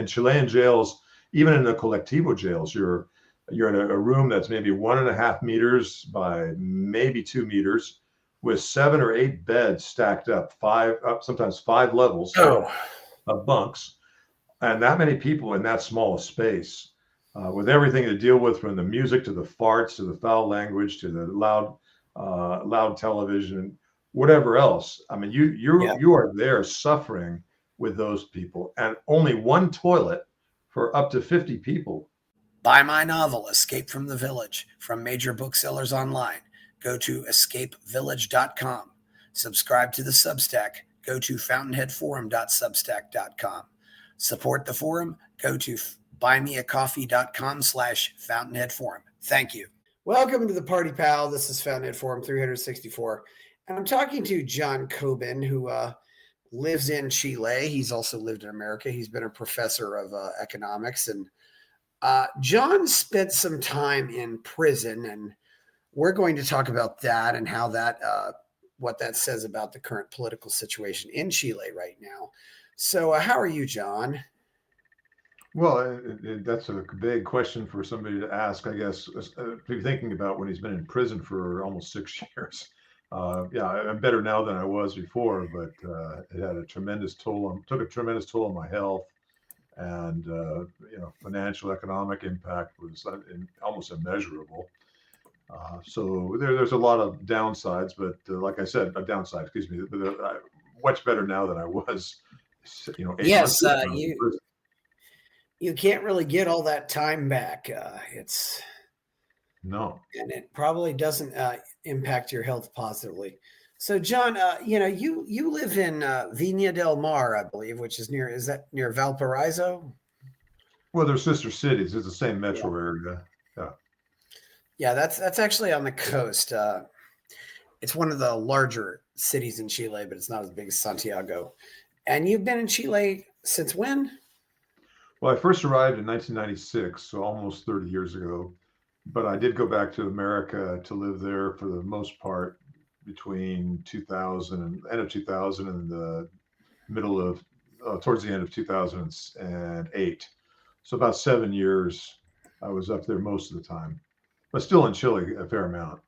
in Chilean jails, even in the colectivo jails, you're in a room that's maybe 1.5 meters by maybe 2 meters, with 7 or 8 beds stacked up, sometimes 5 levels Oh, of bunks, and that many people in that small space, with everything to deal with, from the music to the farts to the foul language to the loud television, whatever else. I mean, you are there suffering with those people, and only one toilet for up to 50 people. buy my novel, Escape from the Village, from major booksellers online. Go to escapevillage.com. Subscribe to the Substack. Go to fountainheadforum.substack.com. Support the forum. Go to buymeacoffee.com/fountainheadforum. Thank you. Welcome to the Party Pal. This is Fountainhead Forum 364. And I'm talking to John Cobin, who lives in Chile. He's also lived in America. He's been a professor of economics. And John spent some time in prison, and we're going to talk about that and how that, what that says about the current political situation in Chile right now. So how are you, John? Well, that's a big question for somebody to ask, I guess, thinking about when he's been in prison for almost 6 years. Yeah, I'm better now than I was before, but it had a tremendous took a tremendous toll on my health, and financial, economic impact was almost immeasurable. So there's a lot of downsides, but like I said, a downside, excuse me, but much better now than I was, 8 months ago. You can't really get all that time back. No. And it probably doesn't impact your health positively. So, John, you live in Viña del Mar, I believe, which is that near Valparaiso? Well, they're sister cities. It's the same metro area. Yeah. Yeah, that's actually on the coast. It's one of the larger cities in Chile, but it's not as big as Santiago. And you've been in Chile since when? Well, I first arrived in 1996, so almost 30 years ago. But I did go back to America to live there for the most part between 2000 and end of 2000 and the middle of towards the end of 2008. So about 7 years, I was up there most of the time, but still in Chile a fair amount.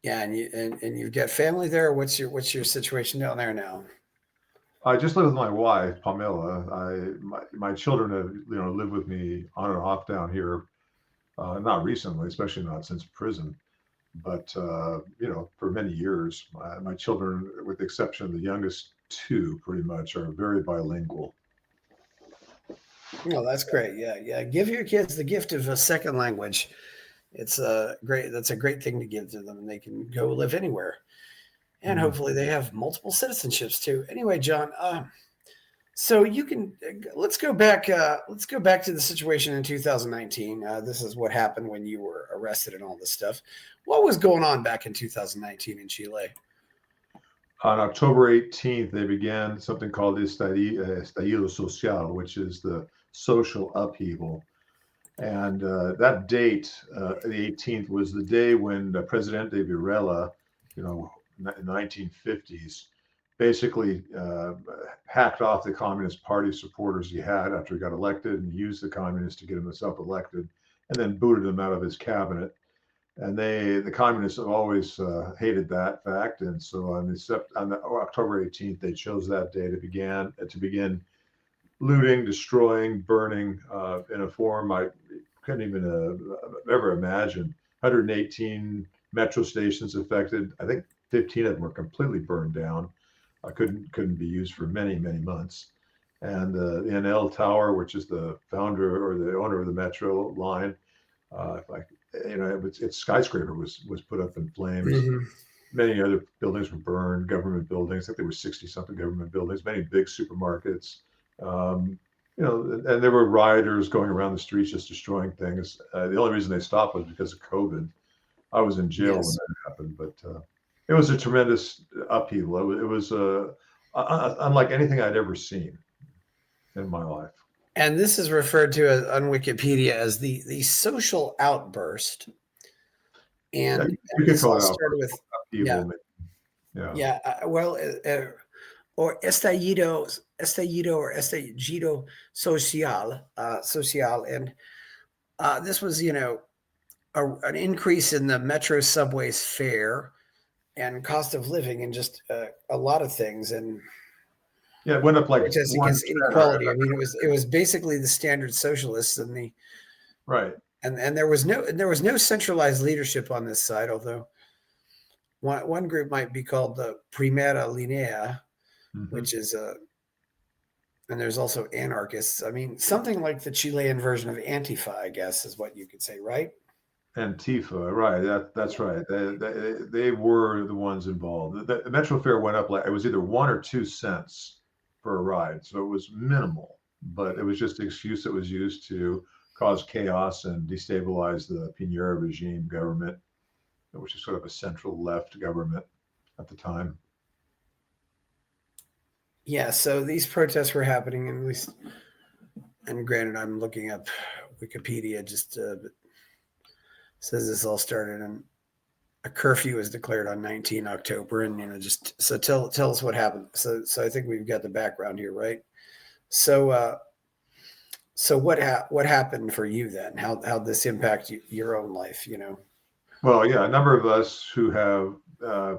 Yeah, and you've got family there. What's your situation down there now? I just live with my wife, Pamela. My children have lived with me on and off down here, not recently, especially not since prison, but for many years. My children, with the exception of the youngest two, pretty much are very bilingual. Oh, that's great. Yeah. Give your kids the gift of a second language. It's that's a great thing to give to them, and they can go live anywhere. And hopefully they have multiple citizenships too. Anyway, John, so let's go back to the situation in 2019. This is what happened when you were arrested and all this stuff. What was going on back in 2019 in Chile? On October 18th, they began something called estallido social, which is the social upheaval. And that date, the 18th, was the day when Presidente Virela, in the 1950s, basically hacked off the Communist Party supporters he had after he got elected, and used the communists to get himself elected, and then booted them out of his cabinet. And the communists have always hated that fact, and so on October 18th, they chose that day to begin looting, destroying, burning in a form I couldn't even ever imagine. 118 metro stations affected. I think 15 of them were completely burned down. Couldn't be used for many, many months. And the NL Tower, which is the founder or the owner of the metro line, its skyscraper was put up in flames. Mm-hmm. Many other buildings were burned, government buildings. I think there were 60-something government buildings, many big supermarkets. And there were rioters going around the streets just destroying things. The only reason they stopped was because of COVID. I was in jail when that happened, but it was a tremendous upheaval. It was unlike anything I'd ever seen in my life. And this is referred to on Wikipedia as the social outburst. And you can call it started with upheaval. or estallido or estallido social, and this was, an increase in the metro subway's fare and cost of living, and just a lot of things, and Yeah, it went up like protest 1 against cent or inequality. I mean, it was basically the standard socialists, right. and there was no centralized leadership on this side, although one group might be called the Primera Linea, Hmm. which is and there's also anarchists. I mean, something like the Chilean version of Antifa, I guess, is what you could say, right? Antifa, right? That's right. They were the ones involved. The metro fare went up like it was either 1 or 2 cents for a ride, so it was minimal. But it was just the excuse that was used to cause chaos and destabilize the Pinochet regime government, which is sort of a central left government at the time. Yeah. So these protests were happening, and at least, and granted, I'm looking up Wikipedia, just says this all started, and a curfew was declared on 19 October, and just so tell us what happened. So I think we've got the background here, right? So what happened for you then? How this impact your own life? Well, yeah, a number of us who have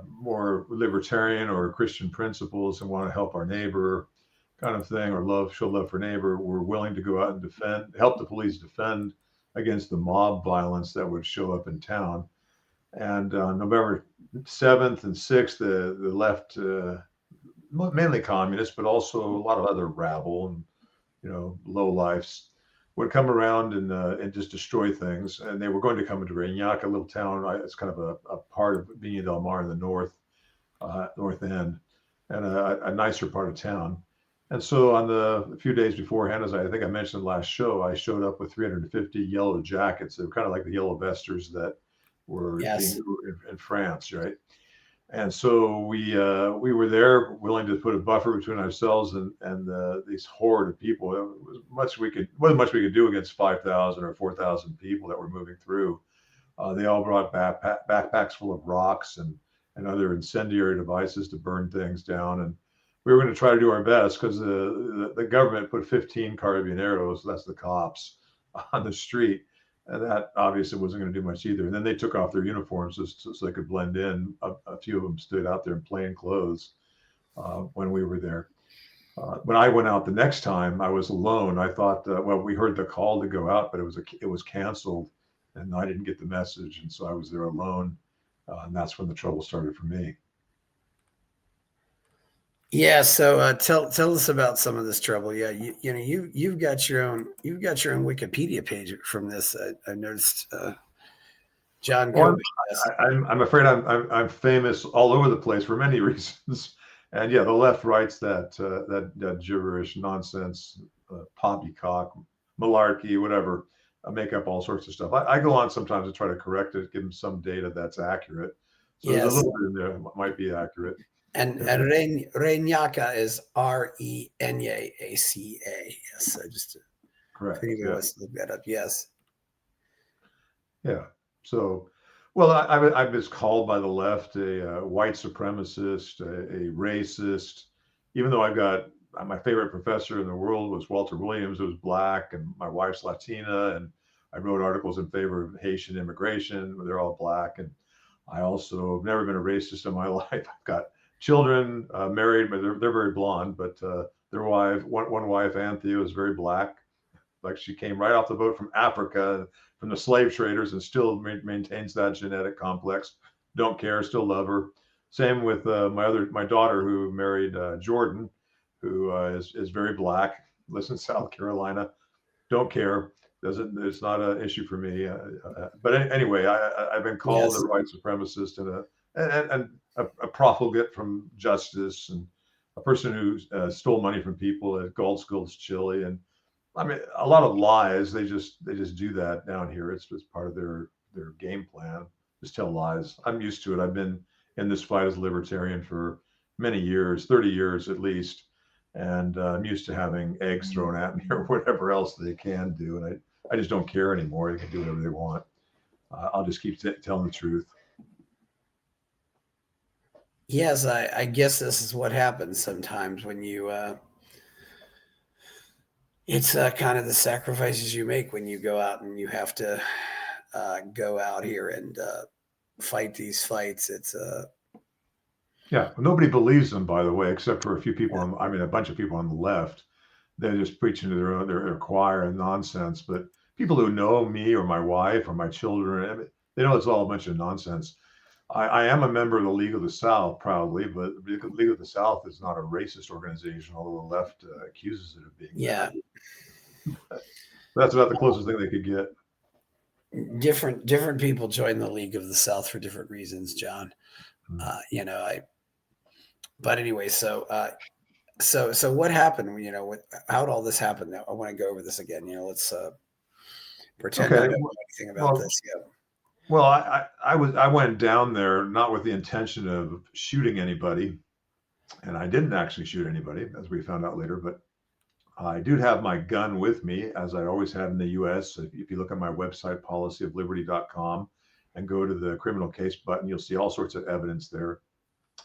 more libertarian or Christian principles and want to help our neighbor, kind of thing, or show love for neighbor, were willing to go out and help the police defend against the mob violence that would show up in town. And November 7th and 6th, the left, mainly communists, but also a lot of other rabble and low lifes, would come around and just destroy things. And they were going to come into Reñaca, a little town. It's kind of a part of Viña del Mar in the north end, and a nicer part of town. And so on a few days beforehand, as I think I mentioned last show, I showed up with 350 yellow jackets. They were kind of like the yellow vesters that were Yes. being in France, right? And so we were there, willing to put a buffer between ourselves and these horde of people. It wasn't much we could do against 5,000 or 4,000 people that were moving through. They all brought backpacks full of rocks and other incendiary devices to burn things down. And we were going to try to do our best because the government put 15 carabineros, that's the cops, on the street. And that obviously wasn't going to do much either. And then they took off their uniforms so they could blend in. A few of them stood out there in plain clothes when we were there. When I went out the next time, I was alone. I thought, we heard the call to go out, but it was canceled, and I didn't get the message, and so I was there alone, and that's when the trouble started for me. Yeah. So tell us about some of this trouble. Yeah. You've got your own Wikipedia page from this. I noticed. John Well, Cobin. Yes. I'm afraid I'm famous all over the place for many reasons, and yeah, the left writes that gibberish, nonsense, poppycock, malarkey, whatever, make up all sorts of stuff. I go on sometimes to try to correct it, give them some data that's accurate. So there's a Yes. little bit in there that might be accurate. And Reñaca is Reñaca. Yes. I just Correct. couldn't even Yeah. look that up. Yes. Yeah. So, well, I was called by the left a white supremacist, a racist, even though I've got my favorite professor in the world was Walter Williams, who was black, and my wife's Latina, and I wrote articles in favor of Haitian immigration. They're all black, and I also have never been a racist in my life. I've got children, married, but they're very blonde. But their wife, one wife, Anthea, is very black. Like she came right off the boat from Africa, from the slave traders, and still maintains that genetic complex. Don't care, still love her. Same with my daughter who married Jordan, who is very black, lives in South Carolina. Don't care. Doesn't. It's not an issue for me. But anyway, I've been called Yes. a white supremacist and a profligate from justice, and a person who stole money from people at Gold Schools, Chile, and I mean, a lot of lies. They just do that down here. It's just part of their game plan. Just tell lies. I'm used to it. I've been in this fight as a libertarian for many years, 30 years at least, and I'm used to having eggs thrown at me or whatever else they can do. And I just don't care anymore. They can do whatever they want. I'll just keep telling the truth. Yes, I guess this is what happens sometimes when you. It's kind of the sacrifices you make when you go out and you have to go out here and fight these fights. It's Yeah, well, nobody believes them, by the way, except for a few people on, I mean, a bunch of people on the left. They're just preaching to their choir and nonsense. But people who know me or my wife or my children, I mean, they know it's all a bunch of nonsense. I am a member of the League of the South, proudly, but the League of the South is not a racist organization, although the left accuses it of being yeah, that. That's about the closest thing they could get. different people join the League of the South for different reasons, John. You know, but anyway, so what happened? You know, how'd all this happen? I want to go over this again. You know, let's pretend I Okay. don't know anything about Well, this yet. well, I went down there not with the intention of shooting anybody, and I didn't actually shoot anybody, as we found out later. But I do have my gun with me, as I always had in the U.S. If you look at my website, policyofliberty.com, and go to the criminal case button, you'll see all sorts of evidence there.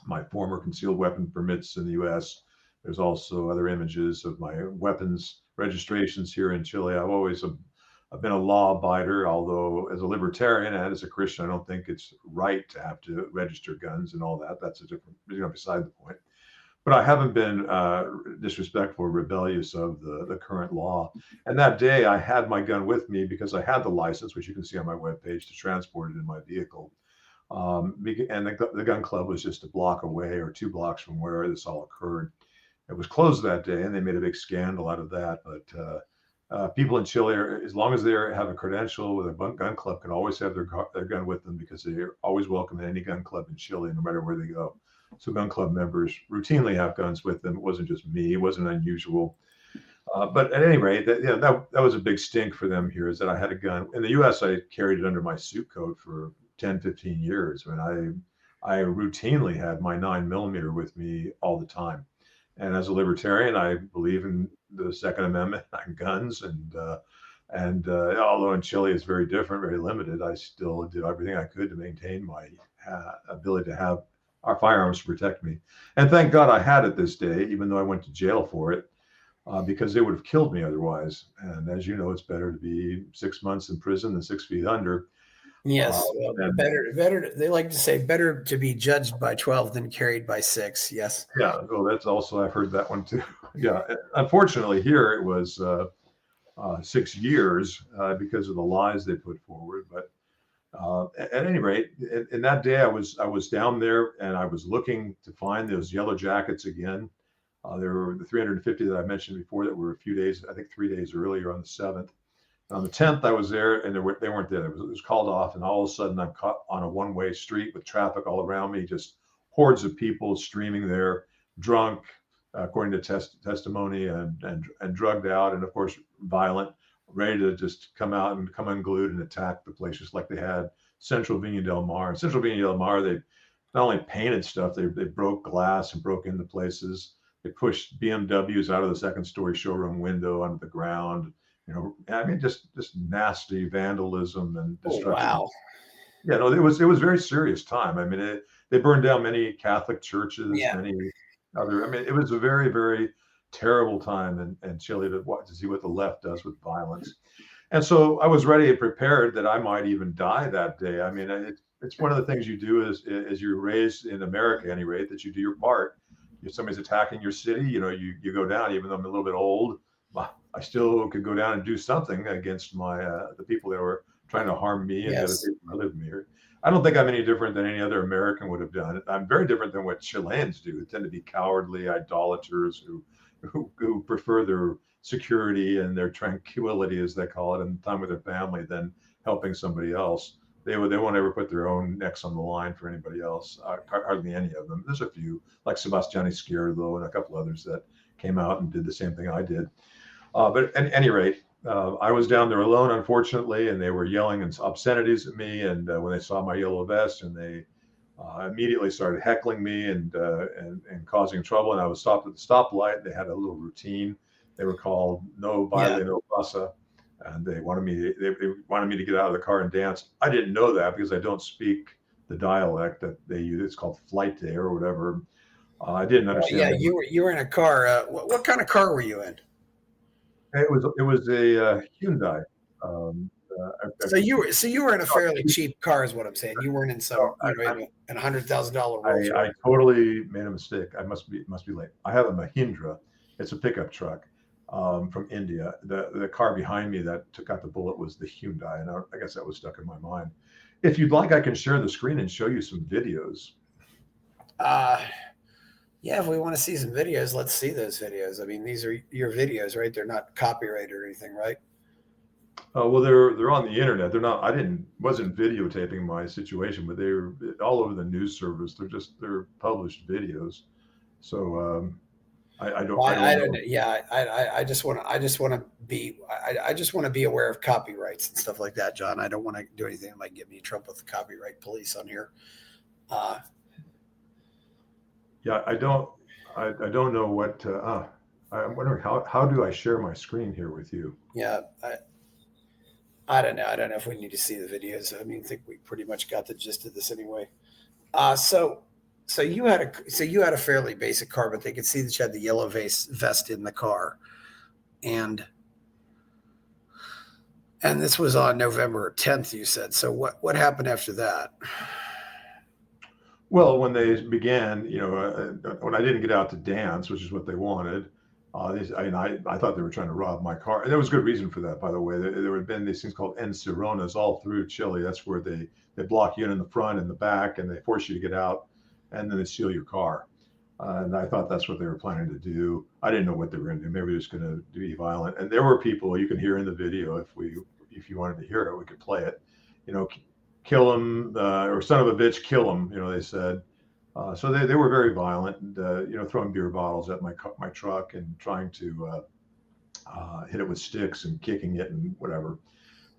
My former concealed weapon permits in the U.S. There's also other images of my weapons registrations here in Chile. I've been a law abider, although as a libertarian and as a Christian, I don't think it's right to have to register guns and all that. That's a different, beside the point. But I haven't been disrespectful or rebellious of the current law. And that day I had my gun with me because I had the license, which you can see on my webpage, to transport it in my vehicle. And the gun club was just a block away or 2 blocks from where this all occurred. It was closed that day, and they made a big scandal out of that. But people in Chile, as long as they have a credential with a gun club, can always have their gun with them because they're always welcome in any gun club in Chile, no matter where they go. So gun club members routinely have guns with them. It wasn't just me. It wasn't unusual. But at any rate, that was a big stink for them here, is that I had a gun. In the U.S., I carried it under my suit coat for 10, 15 years. I mean, I routinely had my 9mm with me all the time. And as a libertarian, I believe in the Second Amendment on guns. Although in Chile it's very different, very limited, I still did everything I could to maintain my ability to have our firearms to protect me. And thank God I had it this day, even though I went to jail for it, because they would have killed me otherwise. And as you know, it's better to be 6 months in prison than 6 feet under. Yes, well, better. They like to say better to be judged by 12 than carried by 6. Yes. Yeah, well, that's also, I've heard that one too. Yeah, unfortunately, here it was 6 years because of the lies they put forward. But at any rate, in that day, I was down there and I was looking to find those yellow jackets again. There were the 350 that I mentioned before that were a few days, I think 3 days earlier on the 7th. On the 10th, I was there and they weren't there. It was called off, and all of a sudden I'm caught on a one-way street with traffic all around me, just hordes of people streaming there, drunk, according to testimony, and drugged out, and of course violent, ready to just come out and come unglued and attack the place, just like they had Central Viña del Mar. In Central Viña del Mar, they not only painted stuff, they broke glass and broke into places. They pushed BMWs out of the second-story showroom window onto the ground. I mean, just nasty vandalism and destruction. Oh, wow. Yeah, no, it was a very serious time. I mean, they burned down many Catholic churches, Yeah. many other. I mean, it was a very, very terrible time in Chile to see what the left does with violence. And so I was ready and prepared that I might even die that day. I mean, it's one of the things you do as you're raised in America, at any rate, that you do your part. If somebody's attacking your city, you go down, even though I'm a little bit old. I still could go down and do something against the people that were trying to harm me and the other people who live here. I don't think I'm any different than any other American would have done. I'm very different than what Chileans do. They tend to be cowardly idolaters who prefer their security and their tranquility, as they call it, and time with their family than helping somebody else. They won't ever put their own necks on the line for anybody else. Hardly any of them. There's a few, like Sebastian Izquierdo and a couple others that came out and did the same thing I did. But at any rate, I was down there alone, unfortunately, and they were yelling and obscenities at me. And when they saw my yellow vest, and they immediately started heckling me and causing trouble. And I was stopped at the stoplight. They had a little routine. They were called "No baile, no pasa," and they wanted me to get out of the car and dance. I didn't know that because I don't speak the dialect that they use. It's called Flight Day or whatever. I didn't Yeah, understand. you were in a car. What kind of car were you in? It was a Hyundai. Um, So you were in a fairly cheap car, is what I'm saying. You weren't in some, I, in $100,000 Rolls I Royce. totally made a mistake. I must be late. I have a Mahindra. It's a pickup truck from India. The car behind me that took out the bullet was the Hyundai, and I guess that was stuck in my mind. If you'd like, I can share the screen and show you some videos. Uh, yeah, if we want to see some videos, let's see those videos. I mean, these are your videos, right? They're not copyrighted or anything, right? Well, they're on the internet. They're not. I wasn't videotaping my situation, but they're all over the news service. They're published videos. So Well, I I don't don't know. know. Yeah, I just want to be aware of copyrights and stuff like that, John. I don't want to do anything that might get me in trouble with the copyright police on here. Yeah, I don't know what. I'm wondering how do I share my screen here with you? Yeah, I don't know. I don't know if we need to see the videos. I mean, I think we pretty much got the gist of this anyway. So you had a fairly basic car, but they could see that you had the yellow vest in the car, and this was on November 10th. You said. So what happened after that? Well, when they began, when I didn't get out to dance, which is what they wanted, I thought they were trying to rob my car. And there was good reason for that, by the way. There had been these things called encerronas all through Chile. That's where they block you in the front and the back, and they force you to get out, and then they steal your car. And I thought that's what they were planning to do. I didn't know what they were going to do. Maybe they're just going to be violent. And there were people you can hear in the video if you wanted to hear it, we could play it. You know, kill him or son of a bitch, kill him. They said. So they were very violent, and throwing beer bottles at my truck and trying to hit it with sticks and kicking it and whatever.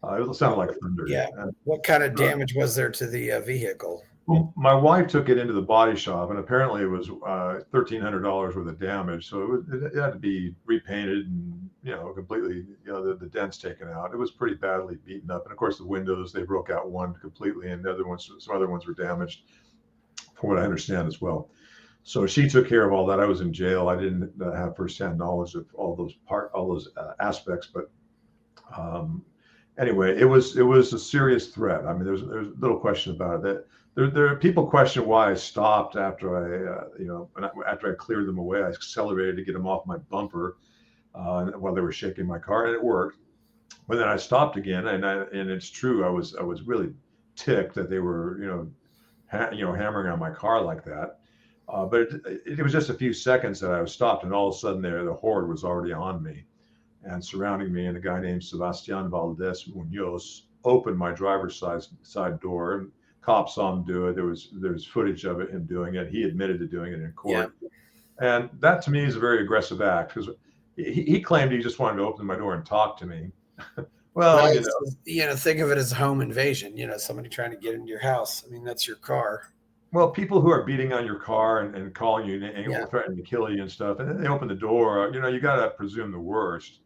It sounded like thunder. Yeah. What kind of damage was there to the vehicle? Well, my wife took it into the body shop, and apparently it was $1,300 worth of damage. So it had to be repainted and completely the dents taken out. It was pretty badly beaten up, and of course the windows, they broke out one completely, and some other ones were damaged, from what I understand as well. So she took care of all that. I was in jail. I didn't have firsthand knowledge of all those aspects, but anyway, it was a serious threat. I mean, there's little question about it. That there people question why I stopped after after I cleared them away. I accelerated to get them off my bumper while they were shaking my car, and it worked. But then I stopped again, and it's true. I was really ticked that they were hammering on my car like that. But it was just a few seconds that I was stopped, and all of a sudden the horde was already on me and surrounding me. And a guy named Sebastian Valdez Munoz opened my driver's side door, and cops saw him do it. There's footage of him doing it. He admitted to doing it in court. Yeah. And that to me is a very aggressive act, because he claimed he just wanted to open my door and talk to me. Well, think of it as a home invasion. Somebody trying to get into your house. I mean, that's your car. Well, people who are beating on your car and calling you and threatening to kill you and stuff, and then they open the door. You got to presume the worst.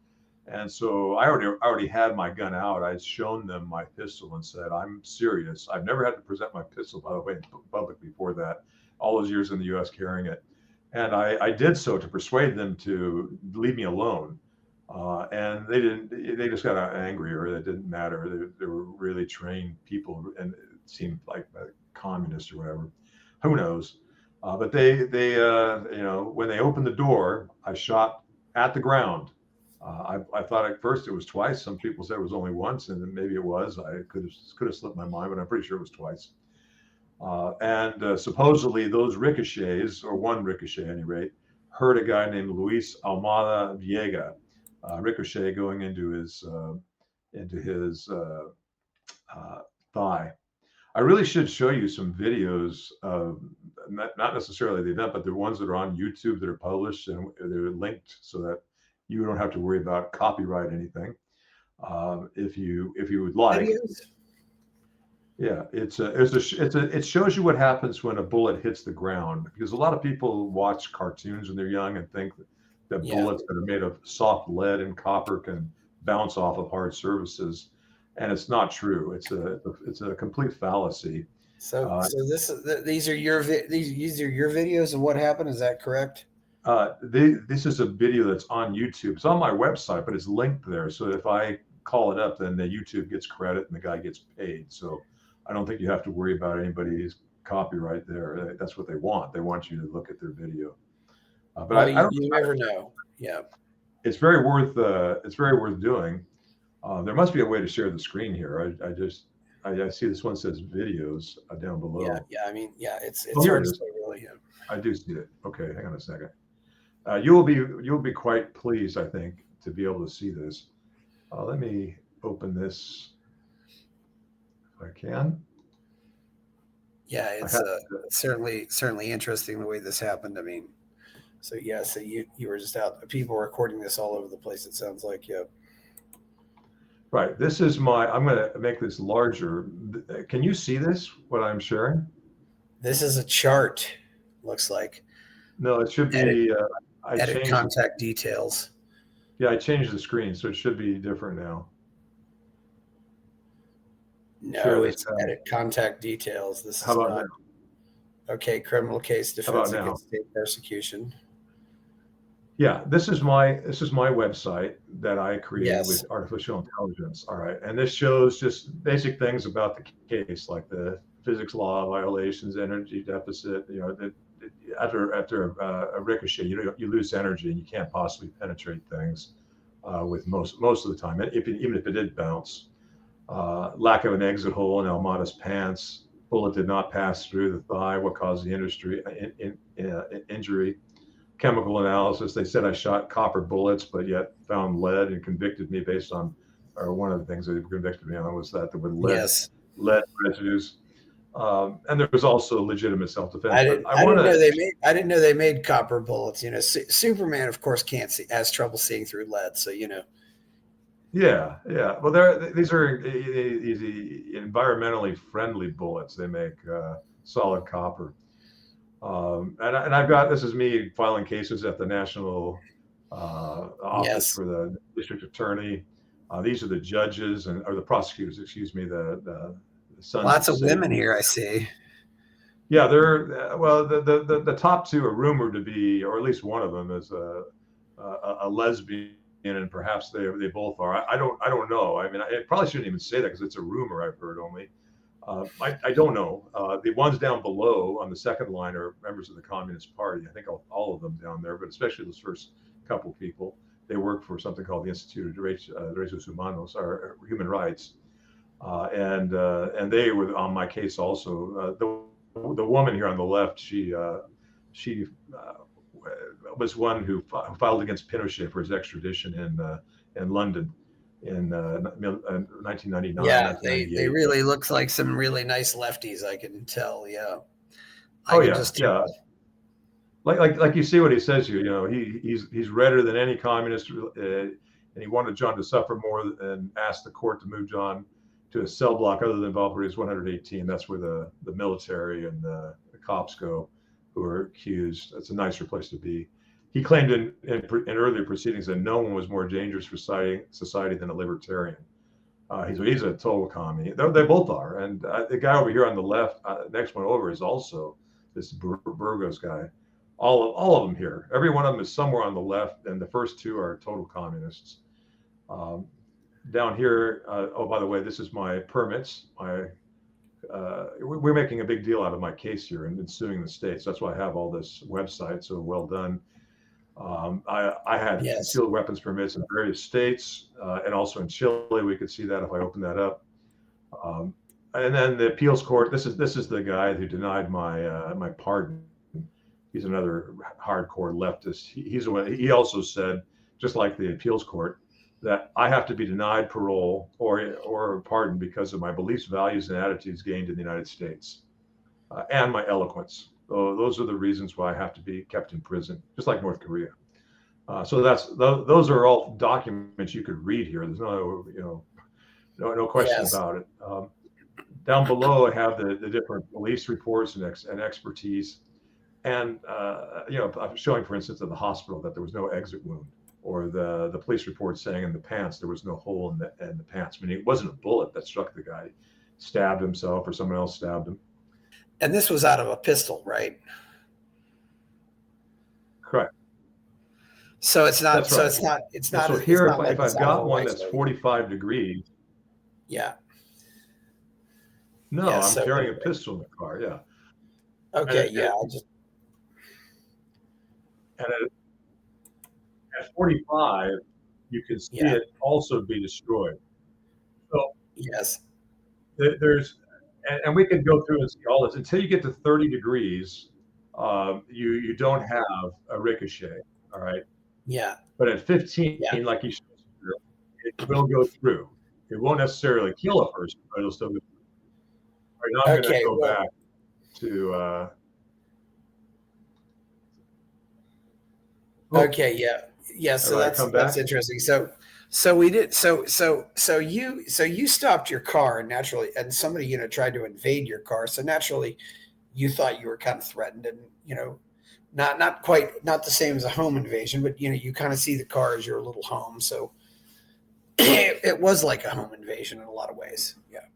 And so I already had my gun out. I'd shown them my pistol and said, "I'm serious. I've never had to present my pistol, by the way, in public before that. All those years in the U.S. carrying it." And I did so to persuade them to leave me alone. And they didn't. They just got angry, or it didn't matter. They were really trained people, and it seemed like communists or whatever. Who knows? But they when they opened the door, I shot at the ground. I thought at first it was twice. Some people said it was only once, and then maybe it was. I could have slipped my mind, but I'm pretty sure it was twice. And supposedly those ricochets, or one ricochet at any rate, hurt a guy named Luis Almada Viega. Ricochet going into his thigh. I really should show you some videos of not necessarily the event, but the ones that are on YouTube that are published, and they're linked so that you don't have to worry about copyright anything. If you would like. Yeah, it shows you what happens when a bullet hits the ground, because a lot of people watch cartoons when they're young and think that bullets that are made of soft lead and copper can bounce off of hard surfaces, and it's not true. It's a complete fallacy. So these are your these are your videos of what happened. Is that correct? This is a video that's on YouTube. It's on my website, but it's linked there. So if I call it up, then the YouTube gets credit and the guy gets paid. So I don't think you have to worry about anybody's copyright there. That's what they want. They want you to look at their video. But Well, I don't. you never know. Yeah. It's very worth. It's very worth doing. There must be a way to share the screen here. I see this one says videos down below. Yeah. I mean, yeah. It's here hard it to is. say, really. Yeah. I do see it. Okay, hang on a second. You'll be quite pleased, I think, to be able to see this. Let me open this if I can. Yeah, it's certainly interesting the way this happened. I mean, so yeah, so you were just out, people recording this all over the place. It sounds like, yeah. Right. This is I'm going to make this larger. Can you see this? What I'm sharing? This is a chart. Looks like. No, it should be. I edit changed contact details. Yeah, I changed the screen, so it should be different now. No, it's edit contact details. This is How about not. Now? Okay, criminal case defense against state persecution. Yeah, this is my website that I created with artificial intelligence. All right, and this shows just basic things about the case, like the physics law violations, energy deficit. You know, after a ricochet, you lose energy and you can't possibly penetrate things with most of the time, even if it did bounce. Lack of an exit hole in Almada's pants. Bullet did not pass through the thigh. What caused the injury? Chemical analysis. They said I shot copper bullets, but yet found lead and convicted me based on, or one of the things they convicted me on was that there were lead residues. And there was also legitimate self-defense. I didn't know they made copper bullets. You know, Superman, of course, has trouble seeing through lead. So you know. Yeah. Well, these are easy, environmentally friendly bullets. They make solid copper. And I've got, this is me filing cases at the national office for the district attorney. These are the judges or the prosecutors, excuse me, the sons. Lots of women here, I see. Yeah, they're the top two are rumored to be, or at least one of them is a lesbian, and perhaps they both are. I don't know. I mean, I probably shouldn't even say that because it's a rumor I've heard only. I don't know. The ones down below on the second line are members of the Communist Party. I think all of them down there, but especially those first couple people. They work for something called the Institute of Derechos Humanos, or Human Rights, and they were on my case also. The woman here on the left, she was one who filed against Pinochet for his extradition in London in 1999. Yeah, they really look like some really nice lefties. I can tell. Yeah. Yeah. Like you see what he says here. You know, he's redder than any communist, and he wanted John to suffer more and asked the court to move John to a cell block other than Valparaiso's 118. That's where the military and the cops go, who are accused. It's a nicer place to be. He claimed in earlier proceedings that no one was more dangerous for society than a libertarian. He's a total commie. They both are. And the guy over here on the left, next one over, is also this Burgos guy. All of them here. Every one of them is somewhere on the left, and the first two are total communists. Down here, oh, by the way, this is my permits. We're making a big deal out of my case here and suing the states. That's why I have all this website. So well done. I had concealed weapons permits in various states and also in Chile. We could see that if I open that up. And then the appeals court. This is the guy who denied my pardon. He's another hardcore leftist. He also said, just like the appeals court, that I have to be denied parole or pardon because of my beliefs, values, and attitudes gained in the United States, and my eloquence. So those are the reasons why I have to be kept in prison, just like North Korea. So those are all documents you could read here. There's no question about it. Down below, I have the different police reports and expertise, and I'm showing, for instance, at the hospital that there was no exit wound, or the police report saying in the pants there was no hole in the pants. I mean, it wasn't a bullet that struck the guy. He stabbed himself, or someone else stabbed him. And this was out of a pistol, right? Correct. So it's not. That's right. It's And not. so It's here, not like if it's I've out of a got one that's rifle. 45 degrees, Yeah. no, Yeah. I'm So carrying a anyway. pistol in the car. Yeah. Okay. Yeah. I'll just. And at 45, you can see Yeah. it also be destroyed. So Yes. there's, and we could go through and see all this until you get to 30 degrees. You don't have a ricochet. All right. Yeah. But at 15, Yeah. like you said, it will go through. It won't necessarily kill a person, but it'll still go through. All right, now I'm going to Okay. go Well. back to. Okay. Yeah. Yeah. So that's interesting. So we did. So you stopped your car and naturally, and somebody tried to invade your car. So naturally, you thought you were kind of threatened, and not quite not the same as a home invasion, but you kind of see the car as your little home. So it was like a home invasion in a lot of ways. Yeah.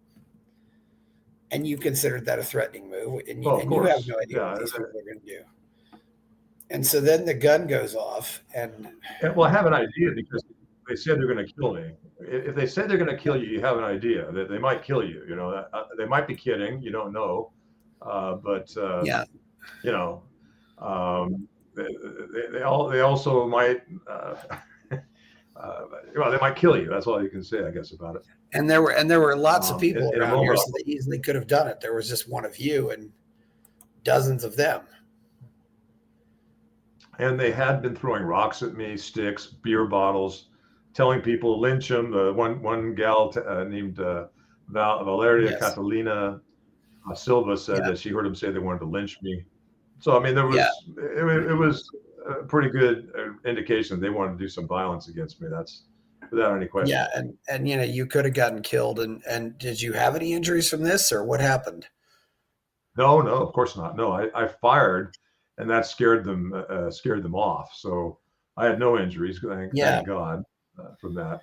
And you considered that a threatening move, and you have no idea what these people are going to do. And so then the gun goes off, and well, I have an idea because they said they're going to kill me. If they say they're going to kill you, you have an idea that they might kill you. They might be kidding. You don't know, but yeah, they also might. Well, they might kill you. That's all you can say, I guess, about it. And there were lots of people in around here, so they easily could have done it. There was just one of you and dozens of them. And they had been throwing rocks at me, sticks, beer bottles, telling people lynch them. One gal named Valeria Catalina Silva said that she heard them say they wanted to lynch me. So I mean, there was it was a pretty good indication they wanted to do some violence against me. That's without any question. Yeah, and you could have gotten killed. And did you have any injuries from this, or what happened? No, of course not. No, I fired, and that scared them off. So I had no injuries. Thank God from that.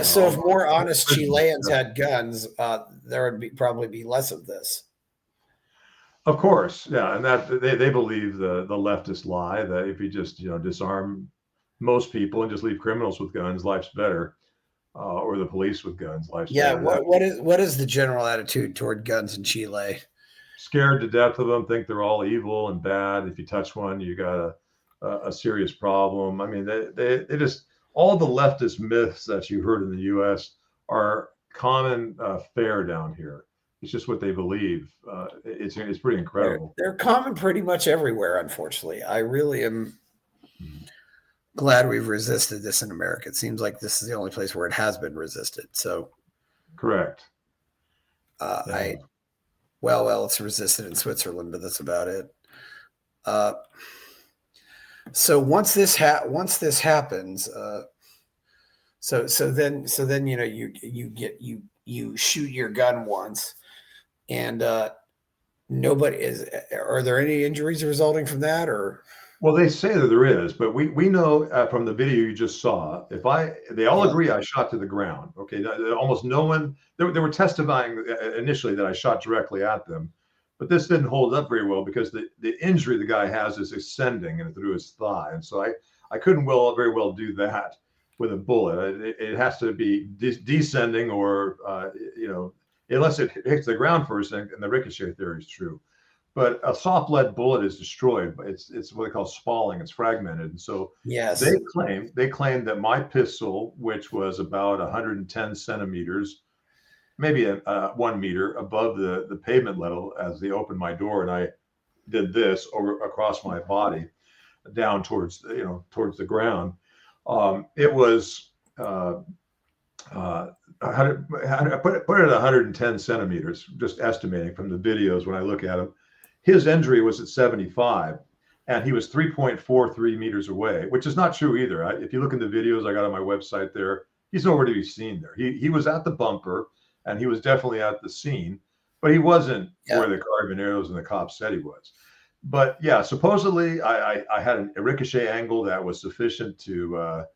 So if more honest Chileans had guns, there would probably be less of this. Of course, yeah, and that they believe the leftist lie that if you just disarm most people and just leave criminals with guns, life's better, or the police with guns, life's better. What is the general attitude toward guns in Chile? Scared to death of them, think they're all evil and bad. If you touch one, you got a serious problem. I mean, they just all the leftist myths that you heard in the U.S. are common fare down here. It's just what they believe. It's pretty incredible. They're common pretty much everywhere, unfortunately. I really am glad we've resisted this in America. It seems like this is the only place where it has been resisted. So, correct. Well, it's resisted in Switzerland, but that's about it. So once this happens, so then you shoot your gun once, and nobody is. Are there any injuries resulting from that, or? Well, they say that there is, but we know from the video you just saw. They all agree I shot to the ground. Okay, almost no one. They were testifying initially that I shot directly at them, but this didn't hold up very well because the injury the guy has is ascending and through his thigh, and so I couldn't very well do that with a bullet. It has to be descending or unless it hits the ground first, and the ricochet theory is true. But a soft lead bullet is destroyed. It's what they call spalling. It's fragmented. And so they claim that my pistol, which was about 110 centimeters, maybe 1 meter above the pavement level as they opened my door, and I did this across my body down towards the ground. It was I put it at 110 centimeters, just estimating from the videos when I look at him. His injury was at 75, and he was 3.43 meters away, which is not true either. If you look in the videos I got on my website there, he's nowhere to be seen there. He was at the bumper, and he was definitely at the scene, but he wasn't where the carabineros and the cops said he was. But yeah, supposedly I had a ricochet angle that was sufficient to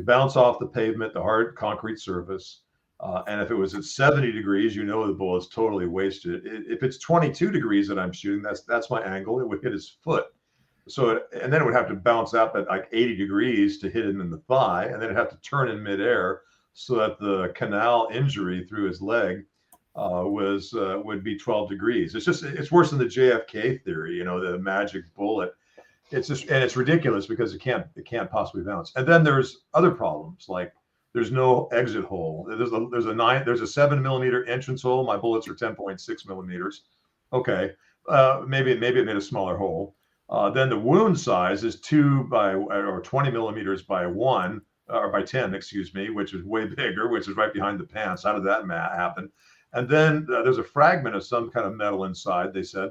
bounce off the pavement, the hard concrete surface. And if it was at 70 degrees, you know the bullet's totally wasted. If it's 22 degrees that I'm shooting, that's my angle. It would hit his foot. So and then it would have to bounce up at like 80 degrees to hit him in the thigh, and then it'd have to turn in midair so that the canal injury through his leg would be 12 degrees. It's worse than the JFK theory, the magic bullet. It's ridiculous because it can't possibly bounce. And then there's other problems, like there's no exit hole. There's a 7 millimeter entrance hole. My bullets are 10.6 millimeters. Okay, maybe it made a smaller hole. Then the wound size is 20 millimeters by 1 or by 10, excuse me, which is way bigger, which is right behind the pants. How did that happen? And then there's a fragment of some kind of metal inside, they said,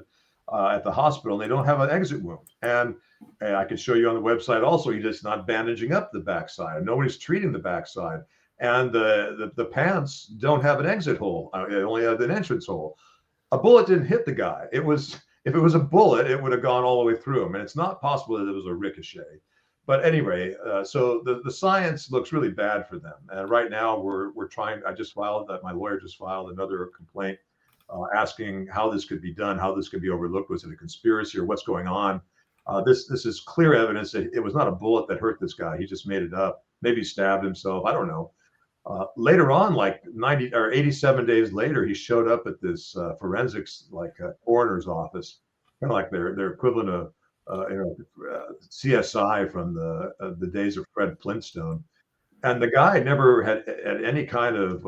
at the hospital, and they don't have an exit wound. And I can show you on the website also, you're just not bandaging up the backside. Nobody's treating the backside. And the pants don't have an exit hole. It only has an entrance hole. A bullet didn't hit the guy. If it was a bullet, it would have gone all the way through him. And it's not possible that it was a ricochet. But anyway, so the science looks really bad for them. And right now we're trying, my lawyer just filed another complaint asking how this could be done, how this could be overlooked. Was it a conspiracy or what's going on? This is clear evidence that it was not a bullet that hurt this guy. He just made it up. Maybe stabbed himself. I don't know. Later on, like 90 or 87 days later, he showed up at this forensics, coroner's office, kind of like their equivalent of CSI from the days of Fred Flintstone. And the guy never had any kind of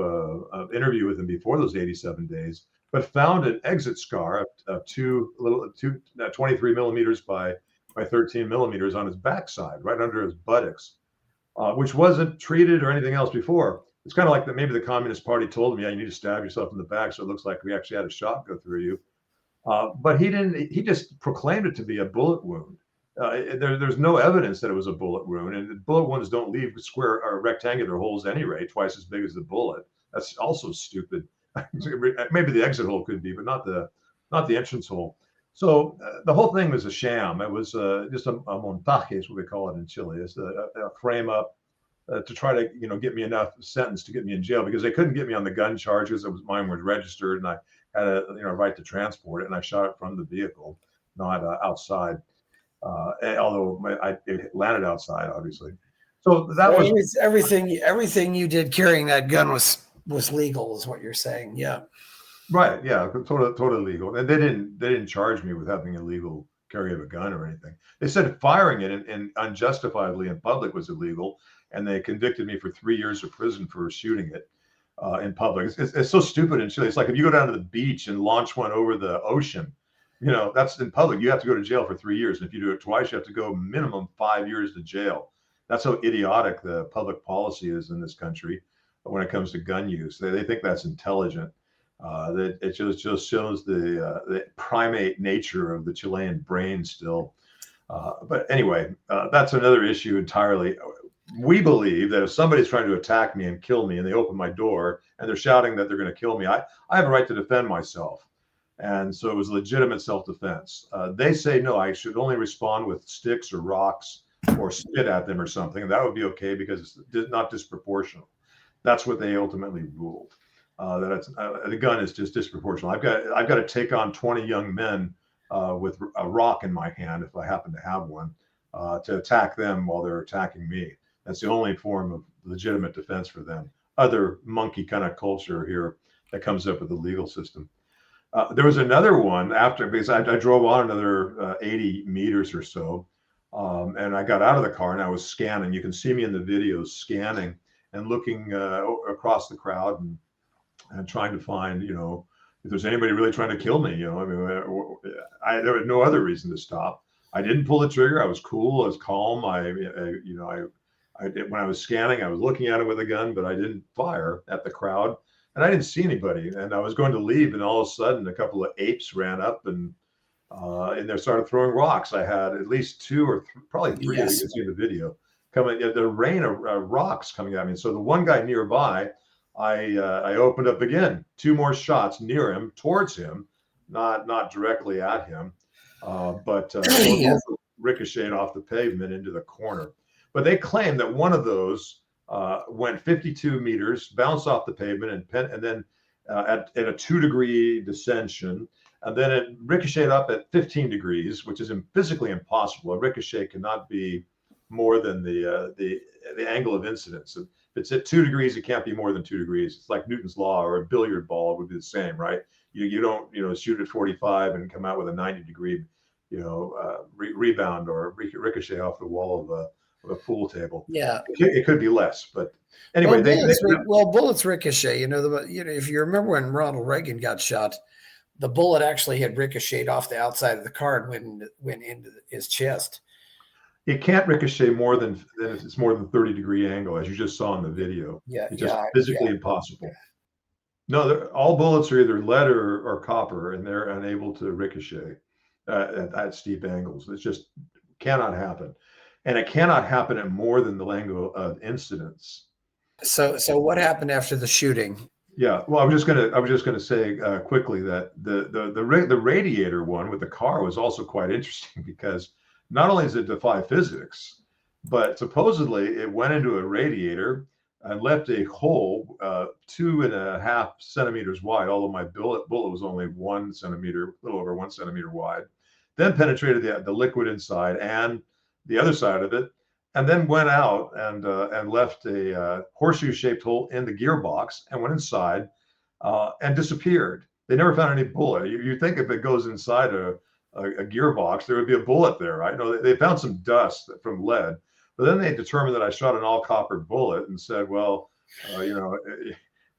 interview with him before those 87 days, but found an exit scar of 23 millimeters by 13 millimeters on his backside, right under his buttocks, which wasn't treated or anything else before. It's kind of like maybe the Communist Party told him, yeah, you need to stab yourself in the back, so it looks like we actually had a shot go through you. But he didn't. He just proclaimed it to be a bullet wound. There's no evidence that it was a bullet wound, and bullet wounds don't leave square or rectangular holes anyway, twice as big as the bullet. That's also stupid. Maybe the exit hole could be, but not the entrance hole. So the whole thing was a sham. It was just a montaje, is what we call it in Chile. It's a frame up to try to get me enough sentence to get me in jail, because they couldn't get me on the gun charges. Mine was registered, and I had a right to transport it, and I shot it from the vehicle, not outside. Although it landed outside, obviously. So that was everything you did carrying that gun was legal, is what you're saying. Yeah. Right. Yeah. Totally legal. And they didn't charge me with having illegal carry of a gun or anything. They said firing it and unjustifiably in public was illegal, and they convicted me for 3 years of prison for shooting it in public. It's so stupid in Chile. It's like if you go down to the beach and launch one over the ocean, that's in public. You have to go to jail for 3 years. And if you do it twice, you have to go minimum 5 years to jail. That's how idiotic the public policy is in this country when it comes to gun use. They think that's intelligent. That it just shows the primate nature of the Chilean brain still. But anyway, that's another issue entirely. We believe that if somebody's trying to attack me and kill me, and they open my door and they're shouting that they're going to kill me, I have a right to defend myself. And so it was legitimate self-defense. They say, no, I should only respond with sticks or rocks or spit at them or something. That would be okay because it's not disproportional. That's what they ultimately ruled. The gun is just disproportional. I've got to take on 20 young men with a rock in my hand, if I happen to have one, to attack them while they're attacking me. That's the only form of legitimate defense for them. Other monkey kind of culture here that comes up with the legal system. There was another one because I drove on another 80 meters or so, and I got out of the car and I was scanning. You can see me in the videos scanning and looking across the crowd and trying to find, if there's anybody really trying to kill me. There was no other reason to stop. I didn't pull the trigger. I was cool. I was calm. When I was scanning, I was looking at it with a gun, but I didn't fire at the crowd. And I didn't see anybody, and I was going to leave, and all of a sudden, a couple of apes ran up and they started throwing rocks. I had at least two or probably three. Yes. You can see in the video coming. The rain of rocks coming at me. So the one guy nearby, I opened up again. 2 more shots near him, towards him, not directly at him, but ricocheted off the pavement into the corner. But they claim that one of those went 52 meters, bounced off the pavement, and then at a 2-degree descension, and then it ricocheted up at 15 degrees, which is physically impossible. A ricochet cannot be more than the angle of incidence. If it's at 2 degrees, it can't be more than 2 degrees. It's like Newton's law, or a billiard ball would be the same, right? You don't shoot at 45 and come out with a 90-degree rebound or ricochet off the wall of a pool table. Yeah, it could be less, but anyway, bullets ricochet. If you remember when Ronald Reagan got shot, the bullet actually had ricocheted off the outside of the car and went into his chest. It can't ricochet more than it's more than 30-degree angle, as you just saw in the video. Yeah, it's just physically impossible. No, all bullets are either lead or copper, and they're unable to ricochet at steep angles. It just cannot happen, and it cannot happen at more than the angle of incidence. So what happened after the shooting? Yeah, well, I was just gonna say quickly that the radiator one with the car was also quite interesting, because not only does it defy physics, but supposedly it went into a radiator and left a hole 2.5 centimeters wide, although my bullet was only 1 centimeter, a little over 1 centimeter wide, then penetrated the liquid inside and the other side of it, and then went out and left a horseshoe-shaped hole in the gearbox and went inside and disappeared. They never found any bullet. You think if it goes inside a gearbox, there would be a bullet there, right? No, they found some dust from lead, but then they determined that I shot an all copper bullet and said, well,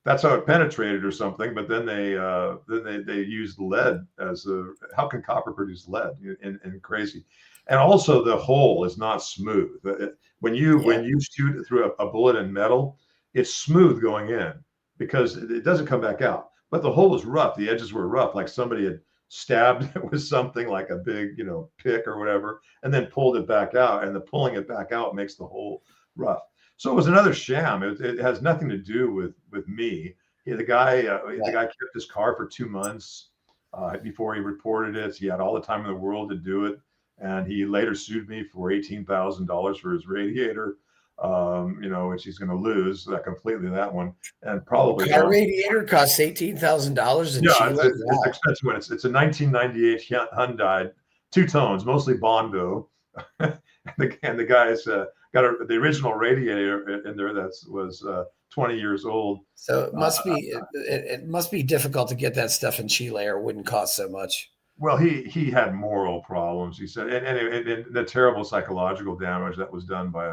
that's how it penetrated or something. But then they used lead as how can copper produce lead? And crazy. And also the hole is not smooth. When you shoot through a bullet in metal, it's smooth going in because it doesn't come back out. But the hole is rough. The edges were rough, like somebody had stabbed it with something like a big, pick or whatever, and then pulled it back out. And the pulling it back out makes the hole rough. So it was another sham. It has nothing to do with me. The guy kept his car for 2 months before he reported it. He had all the time in the world to do it. And he later sued me for $18,000 for his radiator, which he's going to lose completely, that one. And probably car radiator costs $18,000 in Chile. It's expensive one. It's a 1998 Hyundai, 2 tones, mostly Bondo. and the guy's got the original radiator in there was 20 years old. So it must be difficult to get that stuff in Chile, or it wouldn't cost so much. Well, he had moral problems, he said, and the terrible psychological damage that was done by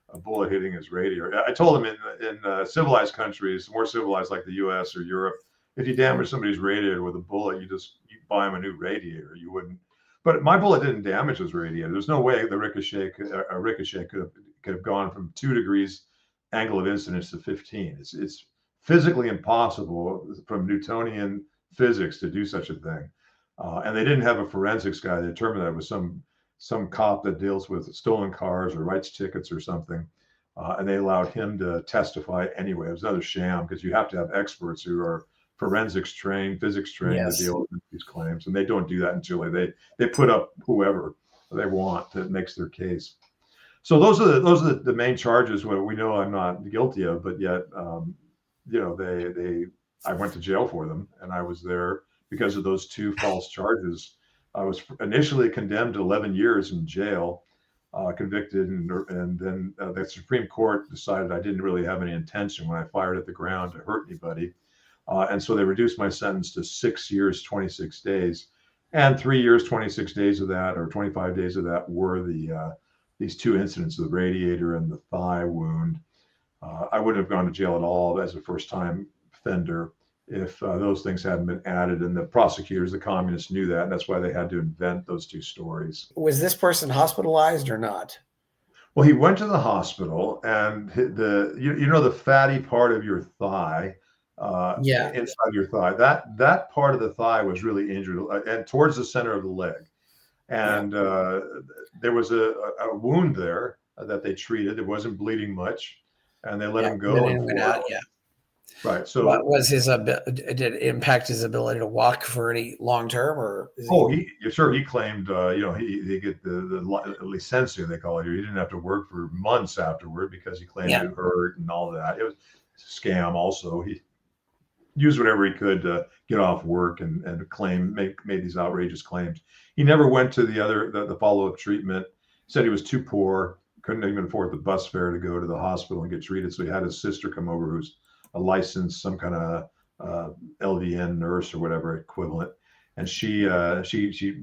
a bullet hitting his radiator. I told him in civilized countries, more civilized like the U.S. or Europe, if you damage somebody's radiator with a bullet, you buy him a new radiator. You wouldn't. But my bullet didn't damage his radiator. There's no way the ricochet could have gone from 2 degrees angle of incidence to 15. It's physically impossible from Newtonian physics to do such a thing. And they didn't have a forensics guy. They determined that it was some cop that deals with stolen cars or writes tickets or something. And they allowed him to testify anyway. It was another sham, because you have to have experts who are forensics trained, physics trained to deal with these claims. And they don't do that in Chile. They put up whoever they want that makes their case. So those are the main charges. What we know I'm not guilty of, but yet, I went to jail for them, and I was there because of those 2 false charges. I was initially condemned to 11 years in jail, convicted, and then the Supreme Court decided I didn't really have any intention when I fired at the ground to hurt anybody. And so they reduced my sentence to 6 years, 26 days. And 3 years, 26 days of that, or 25 days of that, were these 2 incidents of the radiator and the thigh wound. I wouldn't have gone to jail at all as a first-time offender if those things hadn't been added. And the prosecutors, the communists, knew that, and that's why they had to invent those 2 stories. Was this person hospitalized or not? Well, he went to the hospital, and the fatty part of your thigh, inside your thigh, that part of the thigh was really injured, and towards the center of the leg. And there was a wound there that they treated. It wasn't bleeding much, and they let him go. Right. So, What was his did it impact his ability to walk for any long term, or is he claimed, he get the licencia, they call it. He didn't have to work for months afterward because he claimed it hurt and all that. It was a scam. Also, he used whatever he could to get off work and made these outrageous claims. He never went to the follow-up treatment. Said he was too poor, couldn't even afford the bus fare to go to the hospital and get treated. So he had his sister come over, who's a licensed, some kind of LVN nurse or whatever equivalent, and she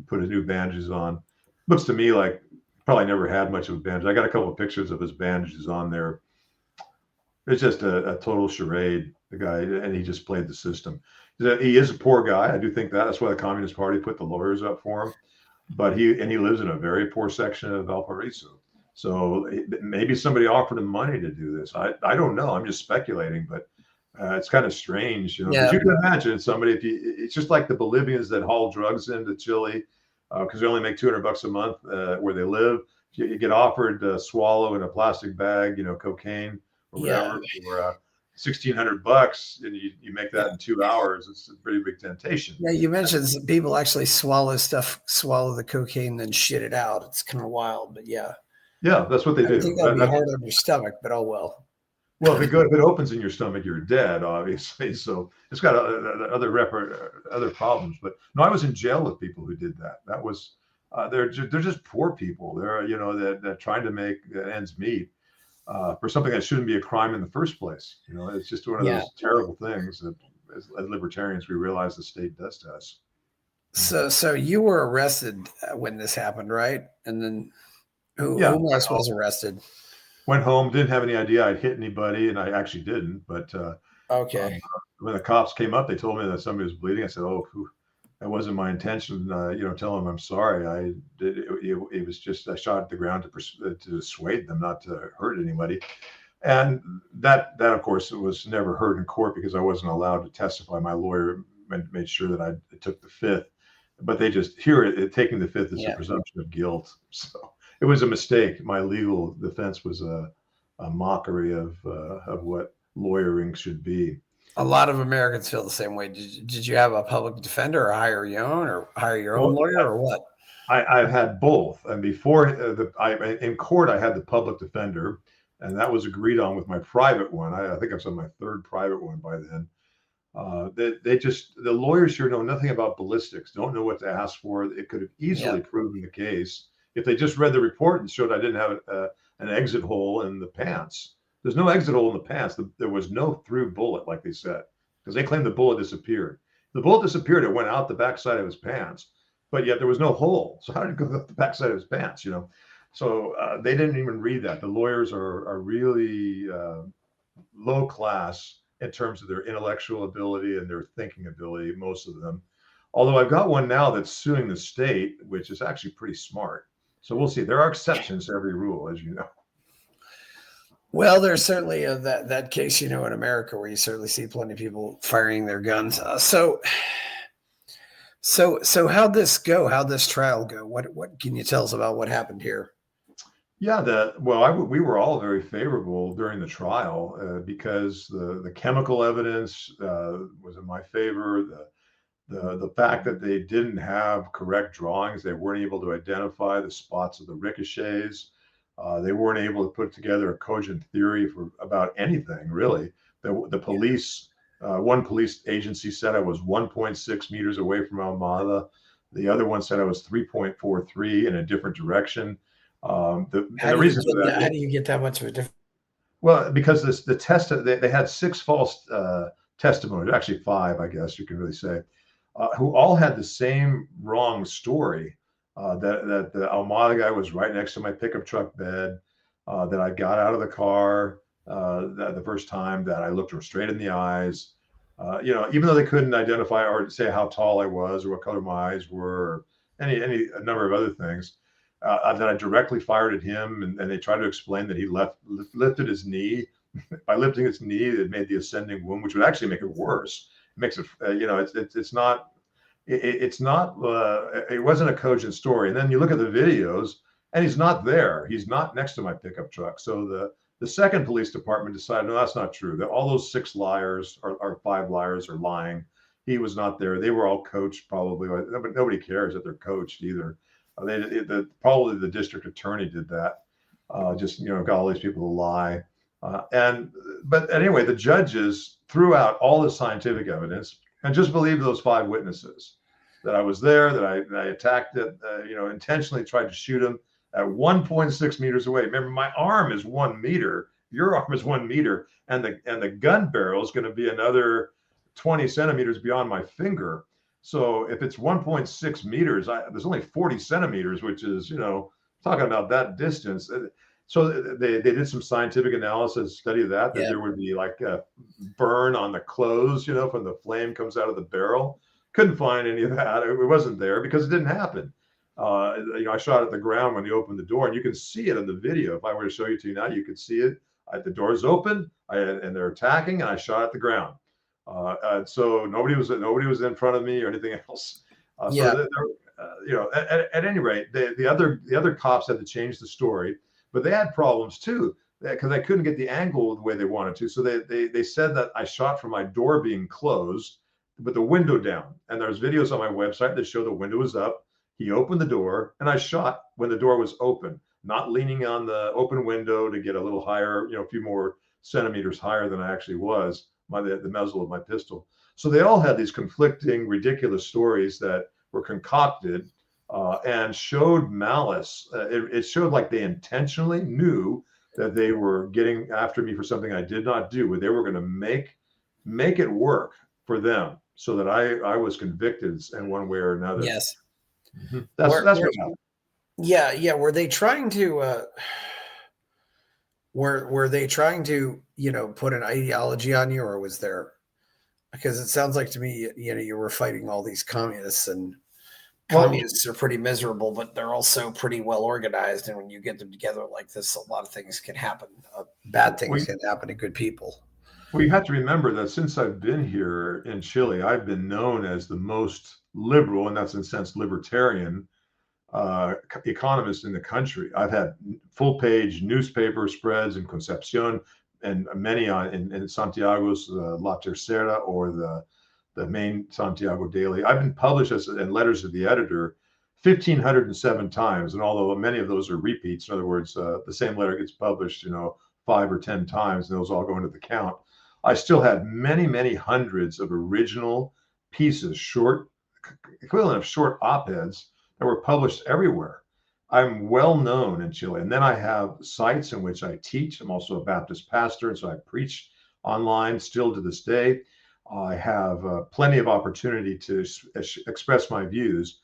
put his new bandages on. Looks to me like probably never had much of a bandage. I got a couple of pictures of his bandages on there. It's just a total charade, the guy, and he just played the system. He is a poor guy. I do think that. That's why the Communist Party put the lawyers up for him. But he lives in a very poor section of Valparaiso. So maybe somebody offered him money to do this. I don't know. I'm just speculating, but it's kind of strange, because you can imagine somebody, it's just like the Bolivians that haul drugs into Chile because they only make $200 a month where they live. You get offered to swallow in a plastic bag, cocaine or whatever, for $1,600, and you make that in 2 hours. It's a pretty big temptation. Yeah, you mentioned people actually swallow the cocaine, then shit it out. It's kind of wild, but yeah, that's what they do. I think that'd be harder on your stomach, but oh well. Well, if it opens in your stomach, you're dead, obviously. So it's got other problems. But no, I was in jail with people who did that. That was they're just poor people. They're they're trying to make ends meet for something that shouldn't be a crime in the first place. It's just one of those terrible things that as libertarians we realize the state does to us. So you were arrested when this happened, right? And then who else was arrested? Went home, didn't have any idea I'd hit anybody, and I actually didn't. But when the cops came up, they told me that somebody was bleeding. I said, "Oh, that wasn't my intention." Tell them I'm sorry. It was just I shot at the ground to dissuade them, not to hurt anybody. And that of course, it was never heard in court because I wasn't allowed to testify. My lawyer made sure that I took the fifth, but they just taking the fifth is a presumption of guilt. So it was a mistake. My legal defense was a mockery of what lawyering should be. A lot of Americans feel the same way. Did you have a public defender, or hire your own lawyer, or what? I've had both, and before in court I had the public defender, and that was agreed on with my private one. I think I was on my third private one by then. The lawyers here know nothing about ballistics, don't know what to ask for. It could have easily proven the case if they just read the report and showed I didn't have an exit hole in the pants. There's no exit hole in the pants. There was no through bullet, like they said, because they claimed the bullet disappeared. The bullet disappeared. It went out the backside of his pants, but yet there was no hole. So how did it go up the backside of his pants? So they didn't even read that. The lawyers are really low class in terms of their intellectual ability and their thinking ability, most of them. Although I've got one now that's suing the state, which is actually pretty smart. So we'll see. There are exceptions to every rule, as you know. Well, there's certainly that case, in America, where you certainly see plenty of people firing their guns. So how'd this go? How'd this trial go? What can you tell us about what happened here? Yeah, we were all very favorable during the trial because the chemical evidence was in my favor. The fact that they didn't have correct drawings, they weren't able to identify the spots of the ricochets. They weren't able to put together a cogent theory about anything, really. The police, one police agency said I was 1.6 meters away from Almada. The other one said I was 3.43 in a different direction. How do you get that much of a difference? Well, because the test, they had 6 false testimonies, actually 5, I guess you can really say, who all had the same wrong story. That the Almada guy was right next to my pickup truck bed, that I got out of the car the first time, that I looked her straight in the eyes, even though they couldn't identify or say how tall I was or what color my eyes were, or a number of other things, that I directly fired at him, and they tried to explain that he lifted his knee. By lifting his knee, it made the ascending wound, which would actually make it worse. It makes it, it's not. It wasn't a cogent story. And then you look at the videos and he's not there. He's not next to my pickup truck. So The second police department decided, no, that's not true. That all those 6 liars or 5 liars are lying. He was not there. They were all coached probably, but nobody cares that they're coached either. Probably the district attorney did that. Just got all these people to lie. But anyway, the judges threw out all the scientific evidence and just believed those 5 witnesses, that I was there, that I attacked it, intentionally tried to shoot him at 1.6 meters away. Remember, my arm is 1 meter, your arm is 1 meter, and the gun barrel is going to be another 20 centimeters beyond my finger. So if it's 1.6 meters, there's only 40 centimeters, which is, talking about that distance. So they did some scientific analysis, study that there would be like a burn on the clothes, from the flame comes out of the barrel. Couldn't find any of that. It wasn't there because it didn't happen. I shot at the ground when he opened the door, and you can see it in the video. If I were to show you to you now, you could see it. The door's open, and they're attacking, and I shot at the ground. So nobody was in front of me or anything else. So at any rate, the other cops had to change the story, but they had problems too because I couldn't get the angle the way they wanted to. So they said that I shot from my door being closed, but the window down. And there's videos on my website that show the window was up. He opened the door, and I shot when the door was open, not leaning on the open window to get a little higher, a few more centimeters higher than I actually was, the muzzle of my pistol. So they all had these conflicting, ridiculous stories that were concocted and showed malice. It showed like they intentionally knew that they were getting after me for something I did not do, where they were going to make it work for them so that I was convicted in one way or another. Yes. Mm-hmm. That's what happened. Yeah. Were they trying to were they trying to, put an ideology on you, or was there, because it sounds like to me, you were fighting all these communists, and communists are pretty miserable, but they're also pretty well organized. And when you get them together like this, a lot of things can happen. Bad things can happen to good people. Well, you have to remember that since I've been here in Chile, I've been known as the most liberal, and that's in a sense libertarian, economist in the country. I've had full-page newspaper spreads in Concepcion and many in Santiago's La Tercera or the main Santiago Daily. I've been published in letters to the editor 1,507 times, and although many of those are repeats, in other words, the same letter gets published, 5 or 10 times, and those all go into the count. I still had many, many hundreds of original pieces, equivalent of short op-eds that were published everywhere. I'm well known in Chile. And then I have sites in which I teach. I'm also a Baptist pastor, and so I preach online still to this day. I have plenty of opportunity to express my views.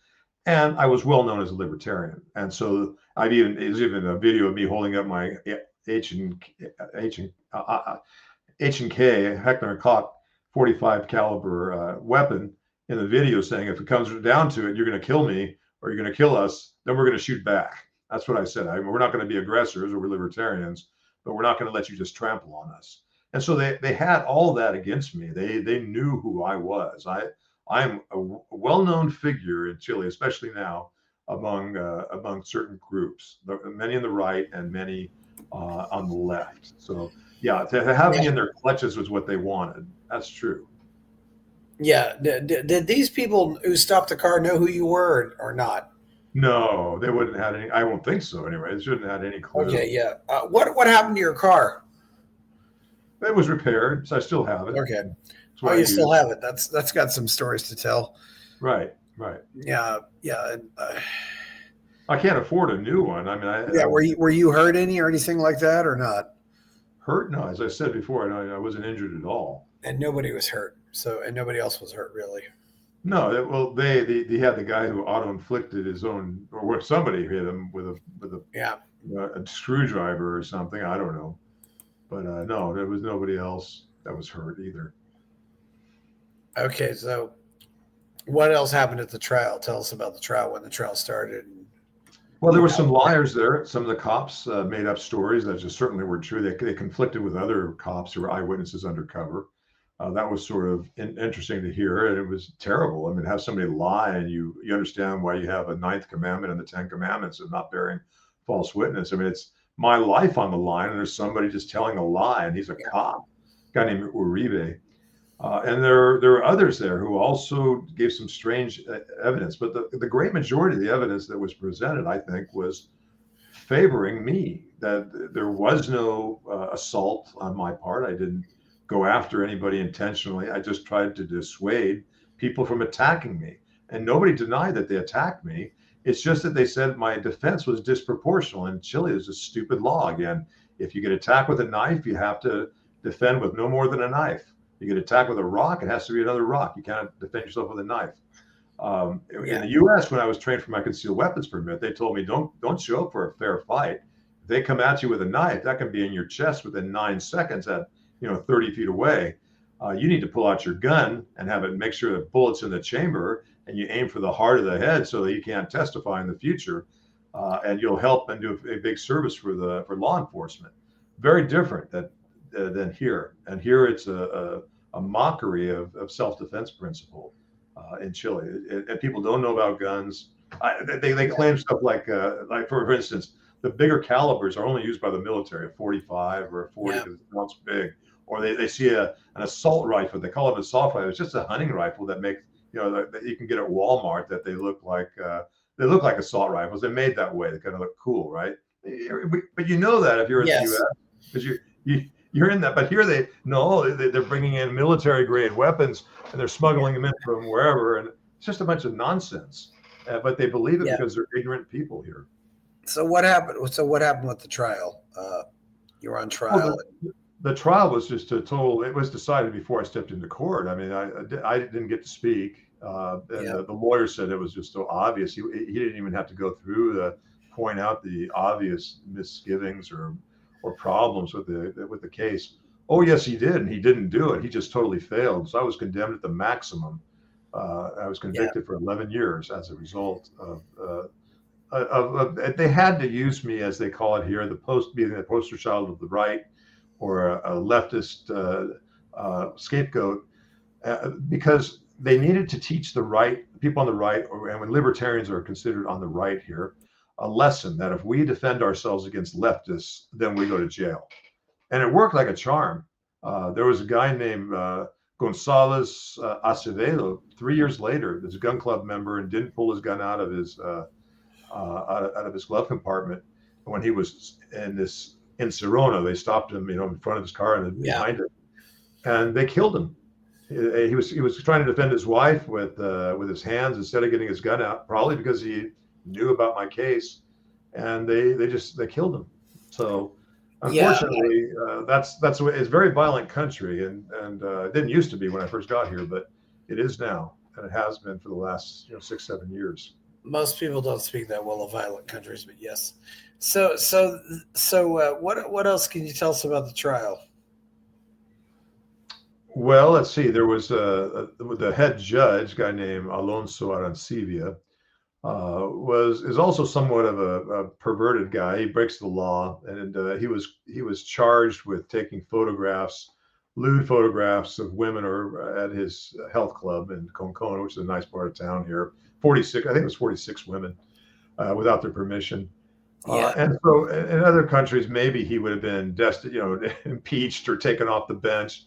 And I was well known as a libertarian. And so there's even a video of me holding up my H&K, Heckler & Koch 45 caliber weapon in the video, saying, if it comes down to it, you're going to kill me or you're going to kill us, then we're going to shoot back. That's what I said. We're not going to be aggressors, or we're libertarians, but we're not going to let you just trample on us. And so they had all that against me. They knew who I was. I'm a well-known figure in Chile, especially now among certain groups, many on the right and many on the left. So yeah, to have me in their clutches was what they wanted. That's true. Yeah. Did these people who stopped the car know who you were or not? No, they wouldn't have any. I won't think so. Anyway, they shouldn't have had any clue. Okay. Yeah. What happened to your car? It was repaired, so I still have it. Okay. Oh, you still have it. That's got some stories to tell. Right. Yeah. I can't afford a new one. I mean, Were you hurt any or anything like that, or not? Hurt? No, as I said before, I wasn't injured at all. And nobody was hurt. And nobody else was hurt, really. No, well, they had the guy who auto-inflicted his own, or somebody hit him with a screwdriver or something. I don't know, but no, there was nobody else that was hurt either. Okay, so what else happened at the trial? Tell us about the trial, when the trial started. Well, there were some liars there. Some of the cops made up stories that just certainly were true. They conflicted with other cops who were eyewitnesses undercover. That was sort of interesting to hear, and it was terrible. I mean, have somebody lie, and you understand why you have a 9th commandment and the 10 commandments of not bearing false witness. I mean, it's my life on the line, and there's somebody just telling a lie, and he's a Yeah. cop, a guy named Uribe. And there are others there who also gave some strange evidence, but the great majority of the evidence that was presented, I think, was favoring me. That there was no assault on my part. I didn't go after anybody intentionally. I just tried to dissuade people from attacking me, and nobody denied that they attacked me. It's just that they said my defense was disproportional. In Chile, there's a stupid law again. If you get attacked with a knife, you have to defend with no more than a knife. You get attacked with a rock, it has to be another rock. You can't defend yourself with a knife. In the U.S., when I was trained for my concealed weapons permit, they told me don't show up for a fair fight. If they come at you with a knife, that can be in your chest within 9 seconds at 30 feet away. You need to pull out your gun and have it make sure the bullet's in the chamber, and you aim for the heart of the head so that you can't testify in the future, and you'll help and do a big service for law enforcement. Very different than here. And here it's a mockery of self-defense principle in Chile. And people don't know about guns. They claim stuff like for instance, the bigger calibers are only used by the military, a 45 or a 40 because it sounds big. Or they see an assault rifle. They call it an assault rifle. It's just a hunting rifle that makes that you can get at Walmart. That they look like assault rifles. They're made that way. They kind of look cool, right? But you know that if you're in the U.S. because you're in that. But here they're bringing in military grade weapons and they're smuggling them in from wherever, and it's just a bunch of nonsense. But they believe it because they're ignorant people here. So what happened? So what happened with the trial? You were on trial. Well, the trial was just a total. It was decided before I stepped into court. I mean, I didn't get to speak, and the lawyer said it was just so obvious. He didn't even have to go through to point out the obvious misgivings or problems with the case. Oh yes, he did, and he didn't do it. He just totally failed. So I was condemned at the maximum. I was convicted for 11 years as a result of they had to use me, as they call it here, being the poster child of the right, or a leftist scapegoat, because they needed to teach the right people on the right, and when libertarians are considered on the right here, a lesson that if we defend ourselves against leftists, then we go to jail. And it worked like a charm. There was a guy named Gonzalez Acevedo. 3 years later, there's a gun club member and didn't pull his gun out of his glove compartment when he was in Serona. They stopped him, in front of his car and behind him, and they killed him. He was trying to defend his wife with his hands instead of getting his gun out, probably because he knew about my case, and they killed him. So unfortunately, that's it's a very violent country, and it didn't used to be when I first got here, but it is now, and it has been for the last 6-7 years. Most people don't speak that well of violent countries, but yes. So what else can you tell us about the trial? Well, let's see. There was the head judge, a guy named Alonso Arancibia, is also somewhat of a perverted guy. He breaks the law, and he was charged with taking lewd photographs of women at his health club in Concon, which is a nice part of town here. 46, I think it was 46 women, without their permission. And so in other countries, maybe he would have been impeached or taken off the bench.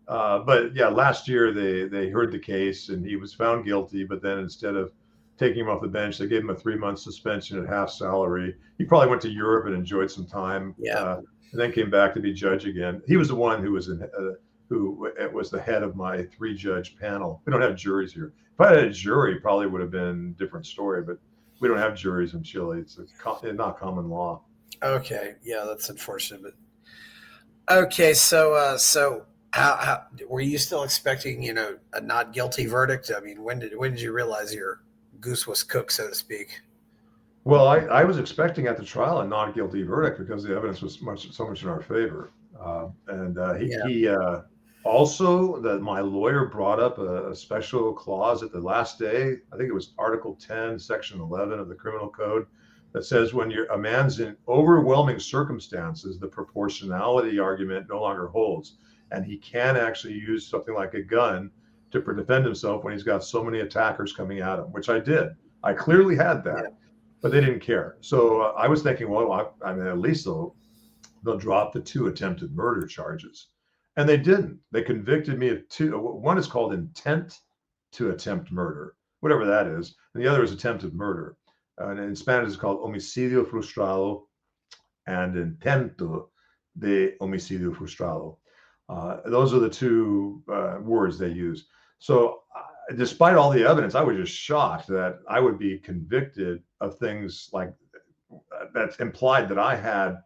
But last year they heard the case and he was found guilty. But then instead of taking him off the bench, they gave him a 3-month suspension at half salary. He probably went to Europe and enjoyed some time. And then came back to be judge again. He was the one who was the head of my 3-judge panel. We don't have juries here. If I had a jury, it probably would have been a different story. But we don't have juries in Chile. It's not common law. Okay, that's unfortunate. But okay, so how were you still expecting a not guilty verdict? I mean, when did you realize your goose was cooked, so to speak? Well, I was expecting at the trial a not guilty verdict because the evidence was so much in our favor, my lawyer brought up a special clause at the last day. I think it was Article 10, Section 11 of the Criminal Code, that says when a man's in overwhelming circumstances, the proportionality argument no longer holds, and he can actually use something like a gun to defend himself when he's got so many attackers coming at him, which I did. I clearly had that, but they didn't care. So I was thinking, well, I mean, at least they'll they'll drop the 2 attempted murder charges. And they didn't. They convicted me of 2. One is called intent to attempt murder, whatever that is. And the other is attempted murder. And in Spanish, it's called homicidio frustrado and intento de homicidio frustrado. Those are the 2 words they use. So, despite all the evidence, I was just shocked that I would be convicted of things like that implied that I had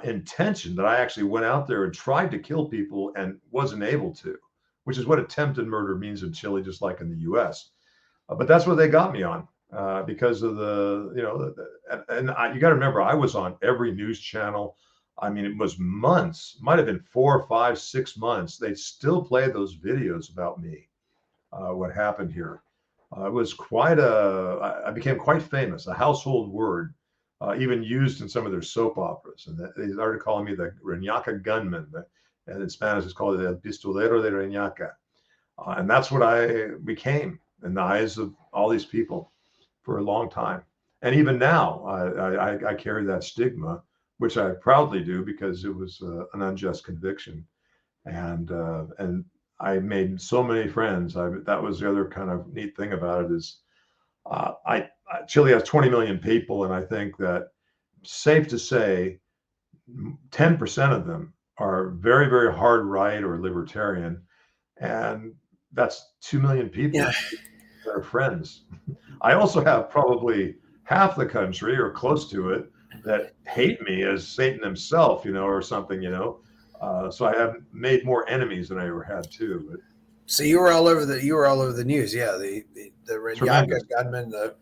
intention, that I actually went out there and tried to kill people and wasn't able to, which is what attempted murder means in Chile, just like in the U.S. But that's what they got me on because of the, you got to remember, I was on every news channel. I mean, it was months, might have been 4, 5, 6 months. They still play those videos about me, what happened here. It was I became quite famous, a household word. Even used in some of their soap operas. And they started calling me the Reñaca gunman. And in Spanish, it's called el pistolero de Reñaca. And that's what I became in the eyes of all these people for a long time. And even now, I carry that stigma, which I proudly do because it was an unjust conviction. And I made so many friends. That was the other kind of neat thing about it is Chile has 20 million people, and I think that safe to say 10% of them are very, very hard right or libertarian, and that's 2 million people that are friends. I also have probably half the country or close to it that hate me as Satan himself, or something, so I have made more enemies than I ever had too. But, so you were all over the news, yeah. The Reñaca gunman, the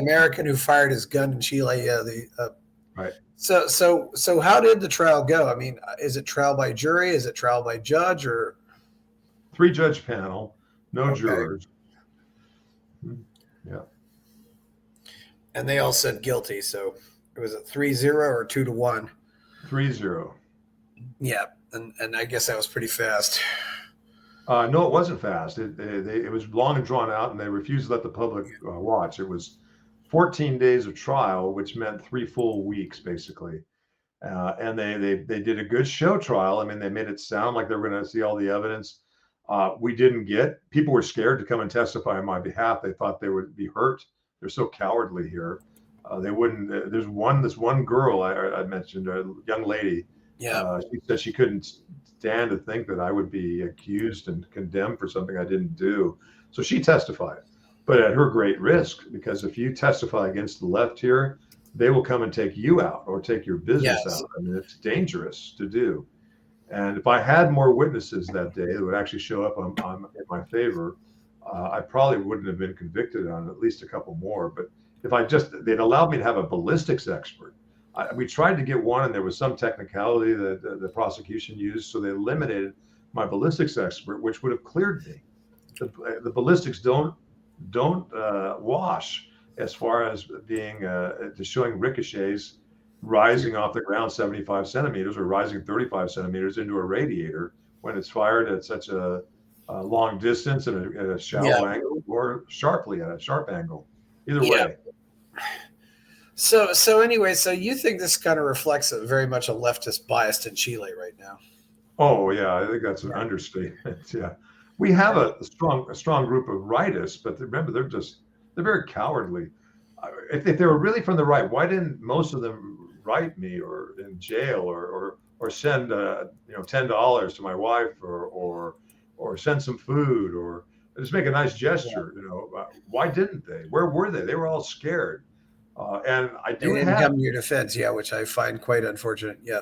American who fired his gun in Chile, right. So how did the trial go? I mean, is it trial by jury? Is it trial by judge or 3-judge panel, no jurors? Yeah. And they all said guilty. So it was a 3-0 or 2-1. 3-0. Yeah, and I guess that was pretty fast. No, it wasn't fast. It was long and drawn out, and they refused to let the public watch. It was 14 days of trial, which meant 3 full weeks, basically. And they did a good show trial. I mean, they made it sound like they were going to see all the evidence. We didn't get. People were scared to come and testify on my behalf. They thought they would be hurt. They're so cowardly here. They wouldn't. This one girl I mentioned, a young lady. Yeah. She said she couldn't stand to think that I would be accused and condemned for something I didn't do. So she testified, but at her great risk, because if you testify against the left here, they will come and take you out or take your business out. I mean, it's dangerous to do. And if I had more witnesses that day that would actually show up in my favor, I probably wouldn't have been convicted on at least a couple more. But if they'd allowed me to have a ballistics expert. We tried to get one, and there was some technicality that the prosecution used, so they eliminated my ballistics expert, which would have cleared me. The ballistics don't wash as far as being showing ricochets rising off the ground 75 centimeters or rising 35 centimeters into a radiator when it's fired at such a long distance at a shallow angle or sharply at a sharp angle. Either way. So anyway, so you think this kind of reflects very much a leftist bias in Chile right now? Oh yeah, I think that's an understatement. Yeah, we have a strong group of rightists, but remember they're very cowardly. If they were really from the right, why didn't most of them write me or in jail or send $10 to my wife or send some food or just make a nice gesture? Why didn't they? Where were they? They were all scared. And I didn't come to your defense, which I find quite unfortunate. Yeah,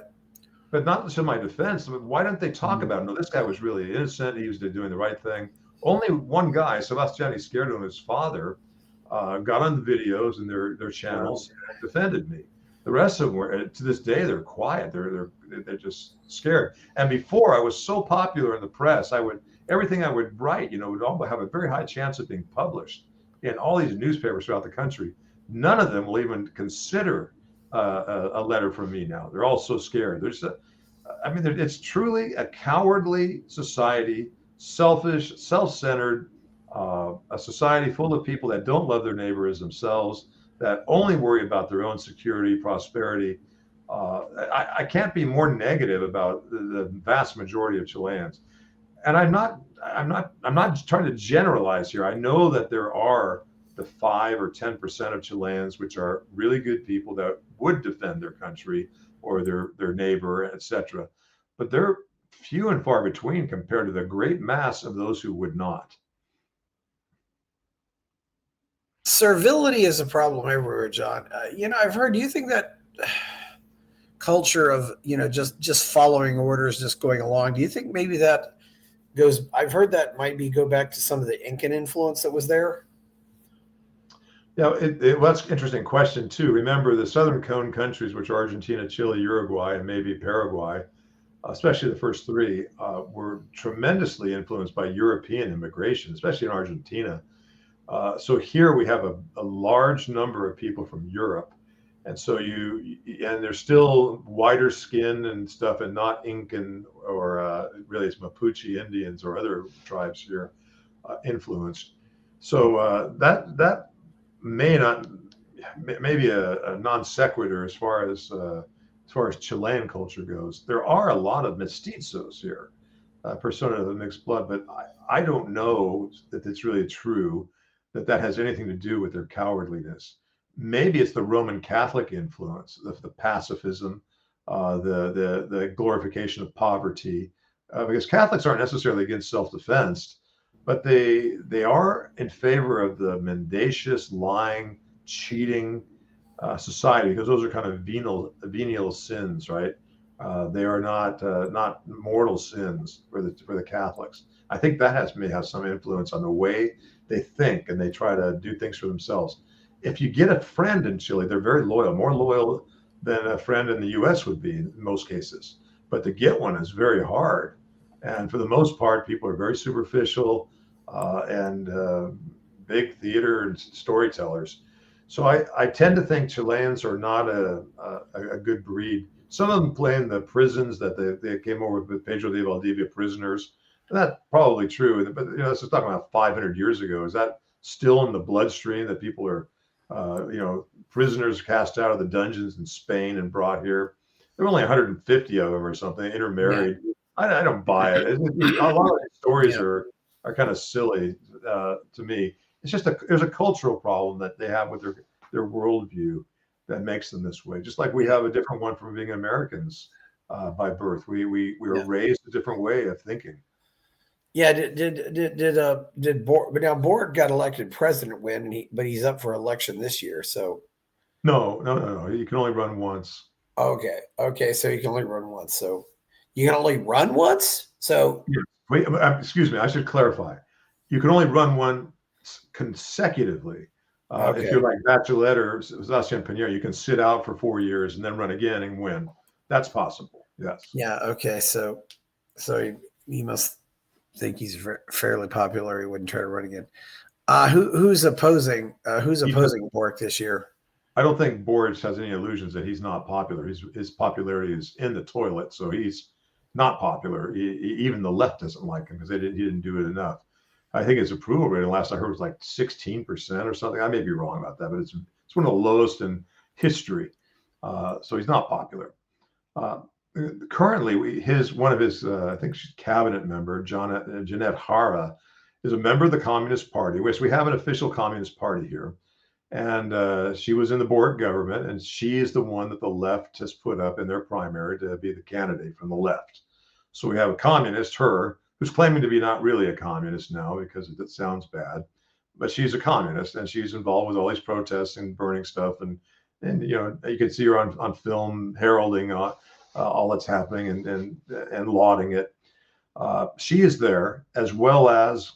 but not to my defense. Why didn't they talk about it? No, this guy was really innocent. He was doing the right thing. Only one guy, Sebastián Izquierdo, and his father, got on the videos and their channels and defended me. The rest of them were, to this day, they're quiet. They're just scared. And before, I was so popular in the press, everything I would write, would all have a very high chance of being published in all these newspapers throughout the country. None of them will even consider a letter from me now. They're all so scared. It's truly a cowardly society, selfish, self-centered, a society full of people that don't love their neighbor as themselves, that only worry about their own security, prosperity. I can't be more negative about the vast majority of Chileans. And I'm not trying to generalize here. I know that there are the 5 or 10% of Chileans which are really good people that would defend their country or their neighbor, etc. But they're few and far between compared to the great mass of those who would not. Servility is a problem everywhere, John. I've heard. Do you think that culture of just following orders, just going along? Do you think maybe that goes? I've heard that might go back to some of the Incan influence that was there. Yeah, well, that's an interesting question too. Remember, the Southern Cone countries, which are Argentina, Chile, Uruguay, and maybe Paraguay, especially the first three, were tremendously influenced by European immigration, especially in Argentina. So here we have a large number of people from Europe, and so and they're still whiter skin and stuff, and not Incan or really it's Mapuche Indians or other tribes here influenced. So that may not maybe a non sequitur as far as Chilean culture goes. There are a lot of mestizos here, persona of the mixed blood, but I don't know that it's really true that has anything to do with their cowardliness. Maybe it's the Roman Catholic influence, the pacifism, the glorification of poverty, because Catholics aren't necessarily against self-defense, but they are in favor of the mendacious, lying, cheating society, because those are kind of venial sins, right? They are not mortal sins for the Catholics. I think that may have some influence on the way they think, and they try to do things for themselves. If you get a friend in Chile, they're very loyal, more loyal than a friend in the U.S. would be in most cases. But to get one is very hard, and for the most part, people are very superficial and big theater and storytellers. So I tend to think Chileans are not a good breed. Some of them claim the prisons that they came over with Pedro de Valdivia prisoners. And that's probably true, but this is talking about 500 years ago. Is that still in the bloodstream that people are, prisoners cast out of the dungeons in Spain and brought here? There were only 150 of them or something, intermarried. Yeah. I don't buy it. A lot of these stories are kind of silly to me. It's just there's a cultural problem that they have with their worldview that makes them this way. Just like we have a different one from being Americans by birth. We were raised a different way of thinking. Yeah, did Borg? But now Borg got elected president but he's up for election this year. So no. You can only run once. Okay. So you can only run once. So you can only run once. So wait, excuse me. I should clarify. You can only run one consecutively. If you're like Bachelet or Sebastian Pinochet, you can sit out for 4 years and then run again and win. That's possible. Yes. Yeah. Okay. So he must think he's fairly popular. He wouldn't try to run again. Who's opposing Bork this year? I don't think Borg has any illusions that he's not popular. His popularity is in the toilet, so he's not popular. Even the left doesn't like him because he didn't do it enough. I think his approval rating last I heard was like 16% or something. I may be wrong about that, but it's one of the lowest in history. So he's not popular. Currently, one of his I think she's cabinet member, Jeanette Jara, is a member of the Communist Party, which we have an official Communist Party here. And she was in the Borg government, and she is the one that the left has put up in their primary to be the candidate from the left. So we have a communist, her, who's claiming to be not really a communist now because it sounds bad, but she's a communist, and she's involved with all these protests and burning stuff, and you can see her on film heralding all that's happening and lauding it. She is there, as well as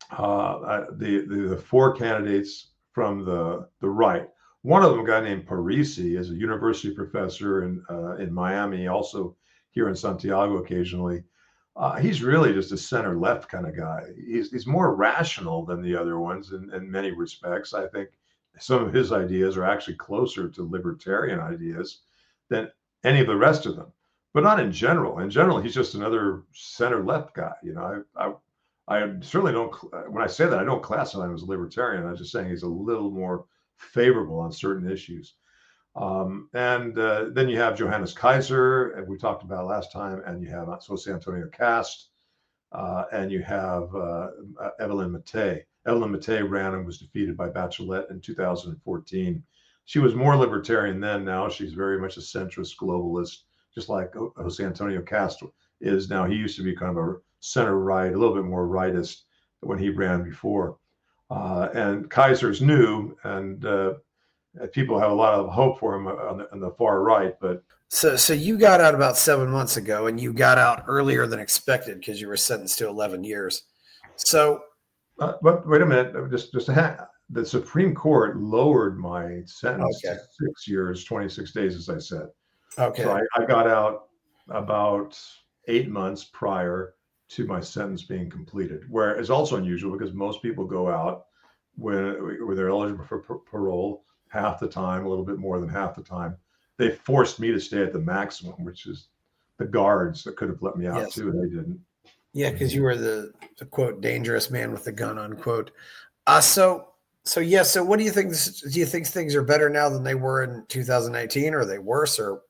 the four candidates from the right. One of them, a guy named Parisi, is a university professor in Miami, also here in Santiago occasionally. He's really just a center left kind of guy. He's more rational than the other ones in many respects. I think some of his ideas are actually closer to libertarian ideas than any of the rest of them, but not in general. In general, he's just another center left guy. I certainly don't, when I say that, I don't classify him as a libertarian. I'm just saying he's a little more favorable on certain issues. And then you have Johannes Kaiser, and we talked about last time, and you have Jose Antonio Cast, and you have Evelyn Matei. Evelyn Matei ran and was defeated by Bachelet in 2014. She was more libertarian then. Now she's very much a centrist globalist, just like Jose Antonio Cast is now. He used to be kind of a center right, a little bit more rightist when he ran before. And Kaiser's new, and people have a lot of hope for him on the far right. But so you got out about 7 months ago, and you got out earlier than expected because you were sentenced to 11 years. So, but wait a minute, just the Supreme Court lowered my sentence to 6 years, 26 days, as I said. Okay. So I got out about 8 months prior to my sentence being completed, where it's also unusual because most people go out when they're eligible for parole half the time, a little bit more than half the time. They forced me to stay at the maximum, which is the guards that could have let me out too, and they didn't. Yeah, because you were the quote dangerous man with the gun, unquote. So what do you think? Do you think things are better now than they were in 2019? Or are they worse, or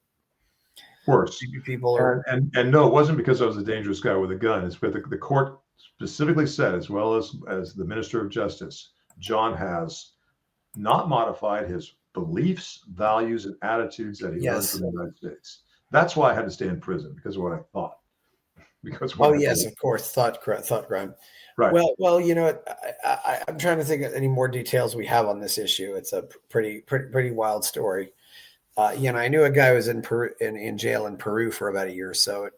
worse? Maybe people are and no, it wasn't because I was a dangerous guy with a gun. It's what the court specifically said, as well as the Minister of Justice, John has not modified his beliefs, values, and attitudes that he learned from the United States. That's why I had to stay in prison, because of what I thought. Because of course, thought crime. Right. Well, you know, I'm trying to think of any more details we have on this issue. It's a pretty wild story. I knew a guy who was in Peru, in jail in Peru for about a year or so.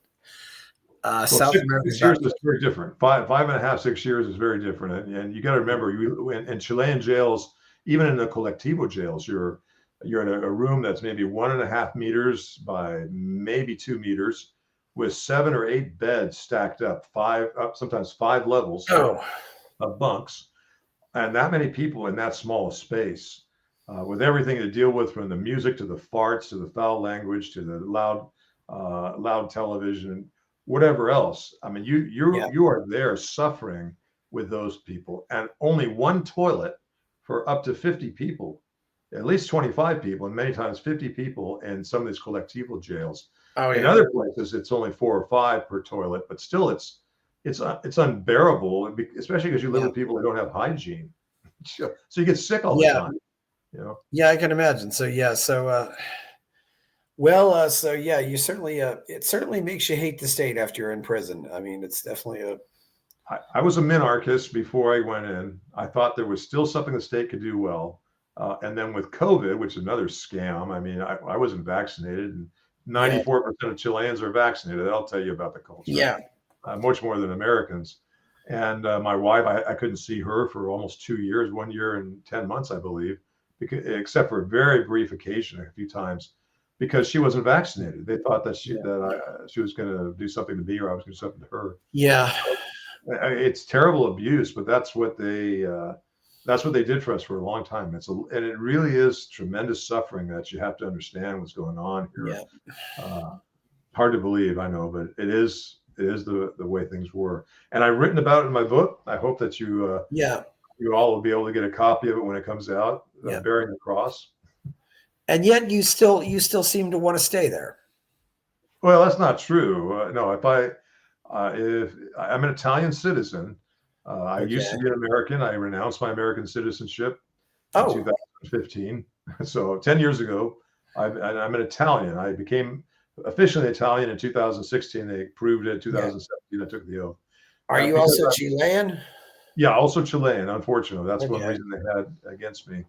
South America. 6 years is very different. 5.5, 6 years is very different. And you got to remember, in Chilean jails, even in the colectivo jails, you're in a room that's maybe 1.5 meters by maybe 2 meters, with 7 or 8 beds stacked up, sometimes 5 levels of bunks, and that many people in that small space, with everything to deal with, from the music to the farts to the foul language to the loud television, whatever else. I mean, you are there suffering with those people, and only one toilet for up to 50 people, at least 25 people, and many times 50 people in some of these colectivo jails. In other places, it's only 4 or 5 per toilet, but still, it's unbearable, especially because you live with people who don't have hygiene. So you get sick all the time. Yeah, I can imagine. So you certainly it certainly makes you hate the state after you're in prison. I mean, it's definitely I was a minarchist before I went in. I thought there was still something the state could do well, and then with COVID, which is another scam. I mean, I wasn't vaccinated, and 94% of Chileans are vaccinated. That'll tell you about the culture. Much more than Americans. And my wife, I couldn't see her for almost 2 years, 1 year and 10 months, I believe, except for a very brief occasion, a few times, because she wasn't vaccinated. They thought that she was going to do something to me, or I was going to do something to her. Yeah. It's terrible abuse, but that's what they did for us for a long time. And it really is tremendous suffering that you have to understand what's going on here. Hard to believe, I know, but it is the way things were. And I've written about it in my book. I hope that you all will be able to get a copy of it when it comes out, Bearing the Cross. And yet you still seem to want to stay there. Well, that's not true. No, if I'm an Italian citizen, I used to be an American. I renounced my American citizenship in 2015. So 10 years ago, I'm an Italian. I became officially Italian in 2016. They proved it in 2017. I took the oath. Are you also Chilean? Yeah, also Chilean. Unfortunately, that's one reason they had against me.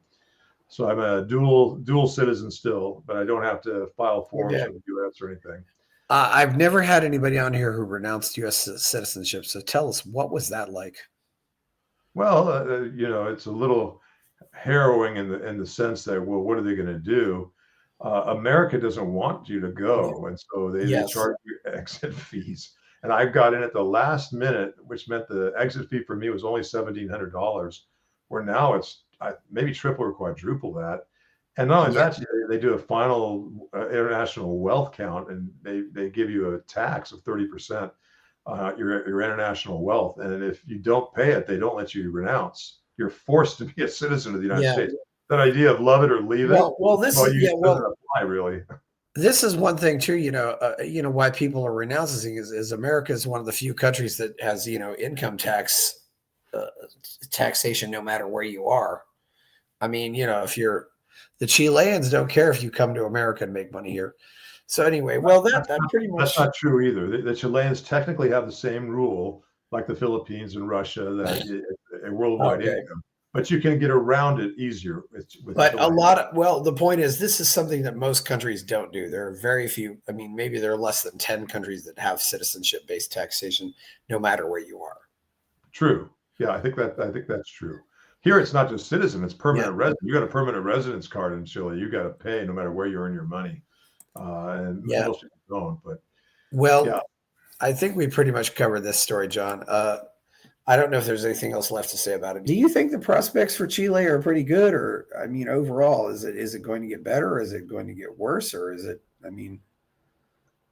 So I'm a dual citizen still, but I don't have to file forms for the U.S. or anything. I've never had anybody on here who renounced U.S. citizenship. So tell us, what was that like? Well, it's a little harrowing in the sense that, well, what are they going to do? America doesn't want you to go, and so they charge you exit fees. And I got in at the last minute, which meant the exit fee for me was only $1,700, where now it's maybe triple or quadruple that. And not only that, they do a final international wealth count, and they give you a tax of 30%, your international wealth. And if you don't pay it, they don't let you renounce. You're forced to be a citizen of the United States. That idea of love it or leave it. Well, this Well, is you doesn't apply really. this is one thing too. Why people are renouncing is America is one of the few countries that has income tax uh, taxation no matter where you are. I mean, if you're the Chileans don't care if you come to America and make money here. So anyway, well, that pretty That's much. not true either. The Chileans technically have the same rule like the Philippines and Russia, that a worldwide Okay. income, but you can get around it easier with But Chile. the point is, this is something that most countries don't do. There are very few. I mean, maybe there are less than 10 countries that have citizenship-based taxation, no matter where you are. True. Yeah, I think that's true. Here, it's not just citizen; it's permanent resident. You got a permanent residence card in Chile. You got to pay no matter where you earn your money, and most people don't. But Well, yeah, I think we pretty much covered this story, John. I don't know if there's anything else left to say about it. Do you think the prospects for Chile are pretty good, or I mean, overall, is it going to get better, or is it going to get worse, or is it? I mean,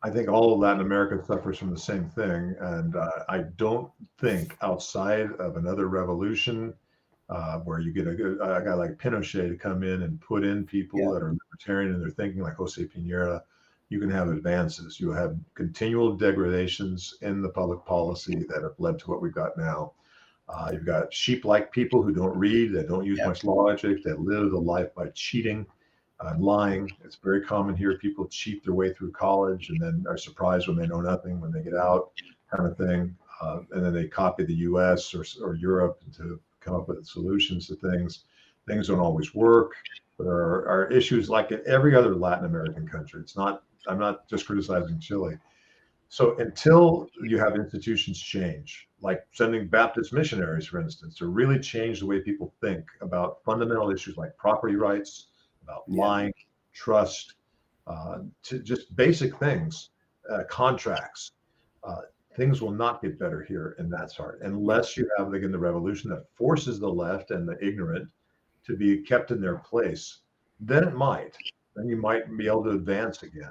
I think all of Latin America suffers from the same thing, and I don't think outside of another revolution where you get a guy like Pinochet to come in and put in people that are libertarian and they're thinking like Jose Piñera, you can have advances. You have continual degradations in the public policy that have led to what we've got now. You've got sheep-like people who don't read, that don't use much logic, that live the life by cheating and lying. It's very common here. People cheat their way through college and then are surprised when they know nothing when they get out, kind of thing. And then they copy the U.S. or Europe to come up with solutions to things. Things don't always work. There are issues like in every other Latin American country. It's not. I'm not just criticizing Chile. So until you have institutions change, like sending Baptist missionaries, for instance, to really change the way people think about fundamental issues like property rights, about lying, trust, to just basic things, contracts, uh, things will not get better here in that sort unless you have, again, the revolution that forces the left and the ignorant to be kept in their place. Then it might. Then you might be able to advance again.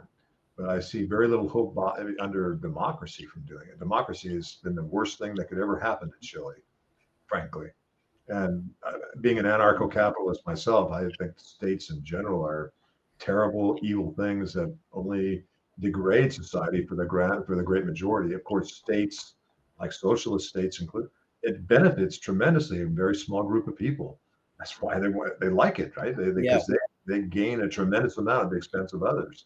But I see very little hope under democracy from doing it. Democracy has been the worst thing that could ever happen to Chile, frankly. And being an anarcho-capitalist myself, I think states in general are terrible, evil things that only degrade society for the great majority. Of course, states like socialist states include it benefits tremendously a very small group of people. That's why they like it, right? Because they gain a tremendous amount at the expense of others.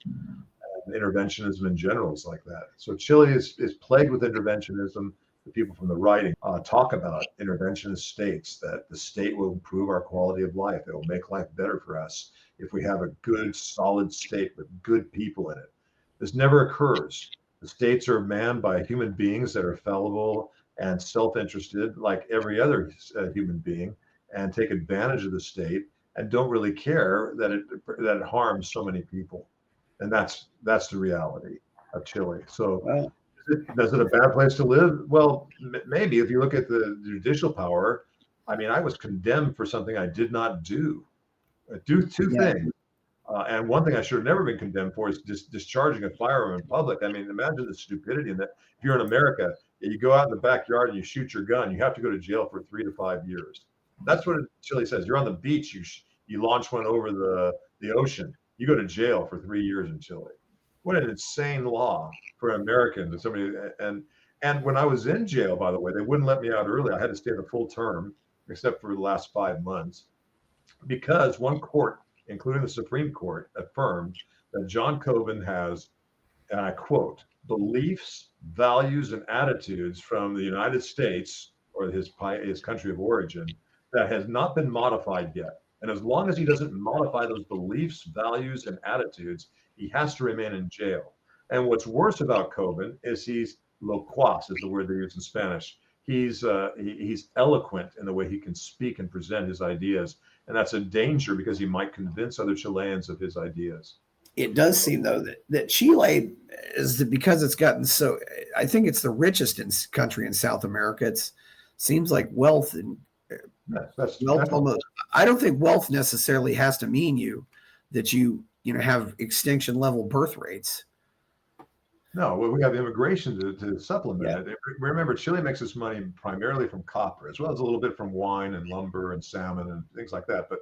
Interventionism in general is like that. So Chile is plagued with interventionism. The people from the right talk about interventionist states, that the state will improve our quality of life. It will make life better for us if we have a good, solid state with good people in it. This never occurs. The states are manned by human beings that are fallible and self-interested, like every other human being, and take advantage of the state and don't really care that it harms so many people. And that's the reality of Chile. So, is it a bad place to live? Well, maybe if you look at the judicial power. I mean, I was condemned for something I did not do. Do two things. And one thing I should have never been condemned for is discharging a firearm in public. I mean, imagine the stupidity in that. If you're in America, you go out in the backyard and you shoot your gun, you have to go to jail for 3 to 5 years. That's what Chile says. You're on the beach, you launch one over the ocean, you go to jail for 3 years in Chile. What an insane law for an American to somebody. And when I was in jail, by the way, they wouldn't let me out early. I had to stay the full term, except for the last 5 months, because one court, including the Supreme Court, affirmed that John Cobin has, and I quote, beliefs, values, and attitudes from the United States or his country of origin that has not been modified yet. And as long as he doesn't modify those beliefs, values, and attitudes, he has to remain in jail. And what's worse about Cobin is he's loquaz, is the word they use in Spanish. He's eloquent in the way he can speak and present his ideas. And that's a danger because he might convince other Chileans of his ideas. It does seem, though, that Chile is because it's gotten so. I think it's the richest country in South America. It seems like wealth and wealth almost. I don't think wealth necessarily has to mean that you have extinction level birth rates. No, well, we have immigration to supplement it. Remember, Chile makes its money primarily from copper, as well as a little bit from wine and lumber and salmon and things like that. But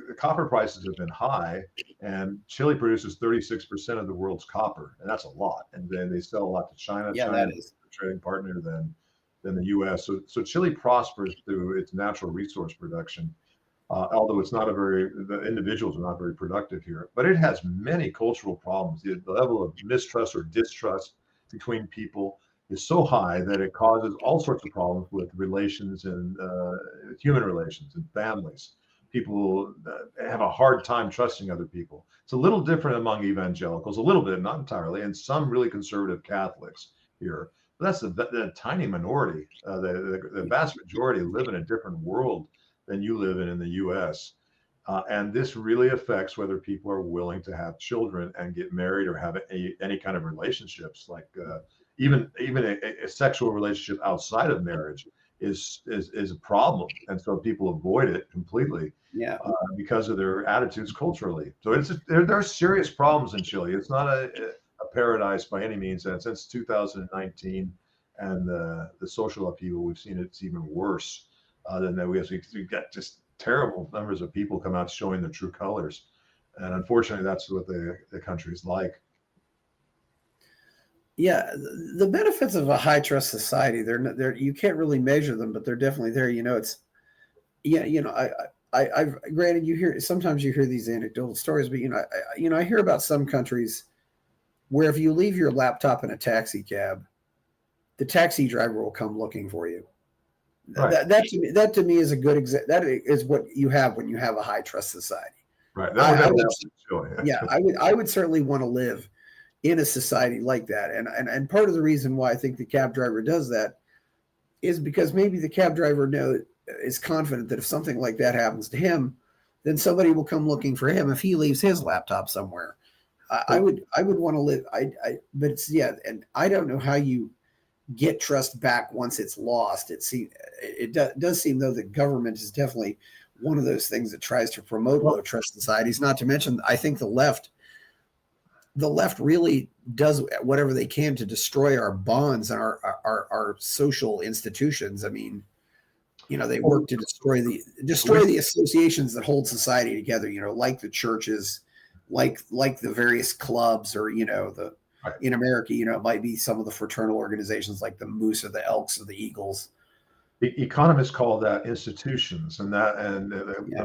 the copper prices have been high, and Chile produces 36% of the world's copper, and that's a lot. And then they sell a lot to China. Yeah, China that is is. a trading partner than the U.S. So Chile prospers through its natural resource production, although the individuals are not very productive here. But it has many cultural problems. The level of mistrust or distrust between people is so high that it causes all sorts of problems with relations and human relations and families. People have a hard time trusting other people. It's a little different among evangelicals, a little bit, not entirely, and some really conservative Catholics here. But that's the tiny minority. The vast majority live in a different world than you live in the U.S. And this really affects whether people are willing to have children and get married or have any kind of relationships, like even a sexual relationship outside of marriage is a problem, and so people avoid it completely. Yeah. Because of their attitudes culturally. So there are serious problems in Chile. It's not a paradise by any means, and since 2019 and the social upheaval we've seen, it's even worse than that. We've got just terrible numbers of people come out showing their true colors, and unfortunately, that's what the country's like. Yeah, the benefits of a high trust society, they're you can't really measure them, but they're definitely there. It's I've granted sometimes you hear these anecdotal stories, but I hear about some countries where if you leave your laptop in a taxi cab, the taxi driver will come looking for you. Right. That to me is a good that is what you have when you have a high trust society. Right. I would certainly want to live in a society like that. And part of the reason why I think the cab driver does that is because maybe the cab driver is confident that if something like that happens to him, then somebody will come looking for him if he leaves his laptop somewhere. I would want to live. But and I don't know how you get trust back once it's lost. It does seem though that government is definitely one of those things that tries to promote low trust societies. Not to mention, I think the left really does whatever they can to destroy our bonds and our social institutions. I mean, they work to destroy the associations that hold society together, like the churches, like the various clubs, or in America, it might be some of the fraternal organizations like the Moose or the Elks or the Eagles. The economists call that institutions, and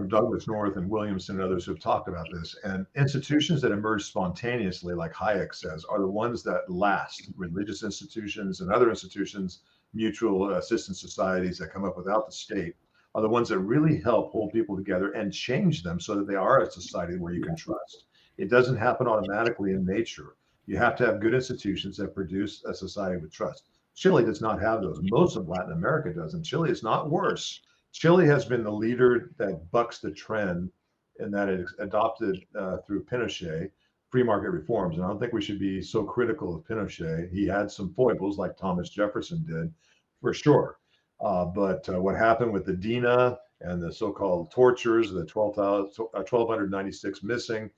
Douglas North and Williamson and others have talked about this. And institutions that emerge spontaneously, like Hayek says, are the ones that last. Religious institutions and other institutions, mutual assistance societies that come up without the state, are the ones that really help hold people together and change them so that they are a society where you can trust. It doesn't happen automatically in nature. You have to have good institutions that produce a society with trust. Chile does not have those. Most of Latin America does, and Chile is not worse. Chile has been the leader that bucks the trend in that it adopted through Pinochet free market reforms. And I don't think we should be so critical of Pinochet. He had some foibles like Thomas Jefferson did, for sure. But what happened with the DINA and the so-called tortures, the 1,296 missing,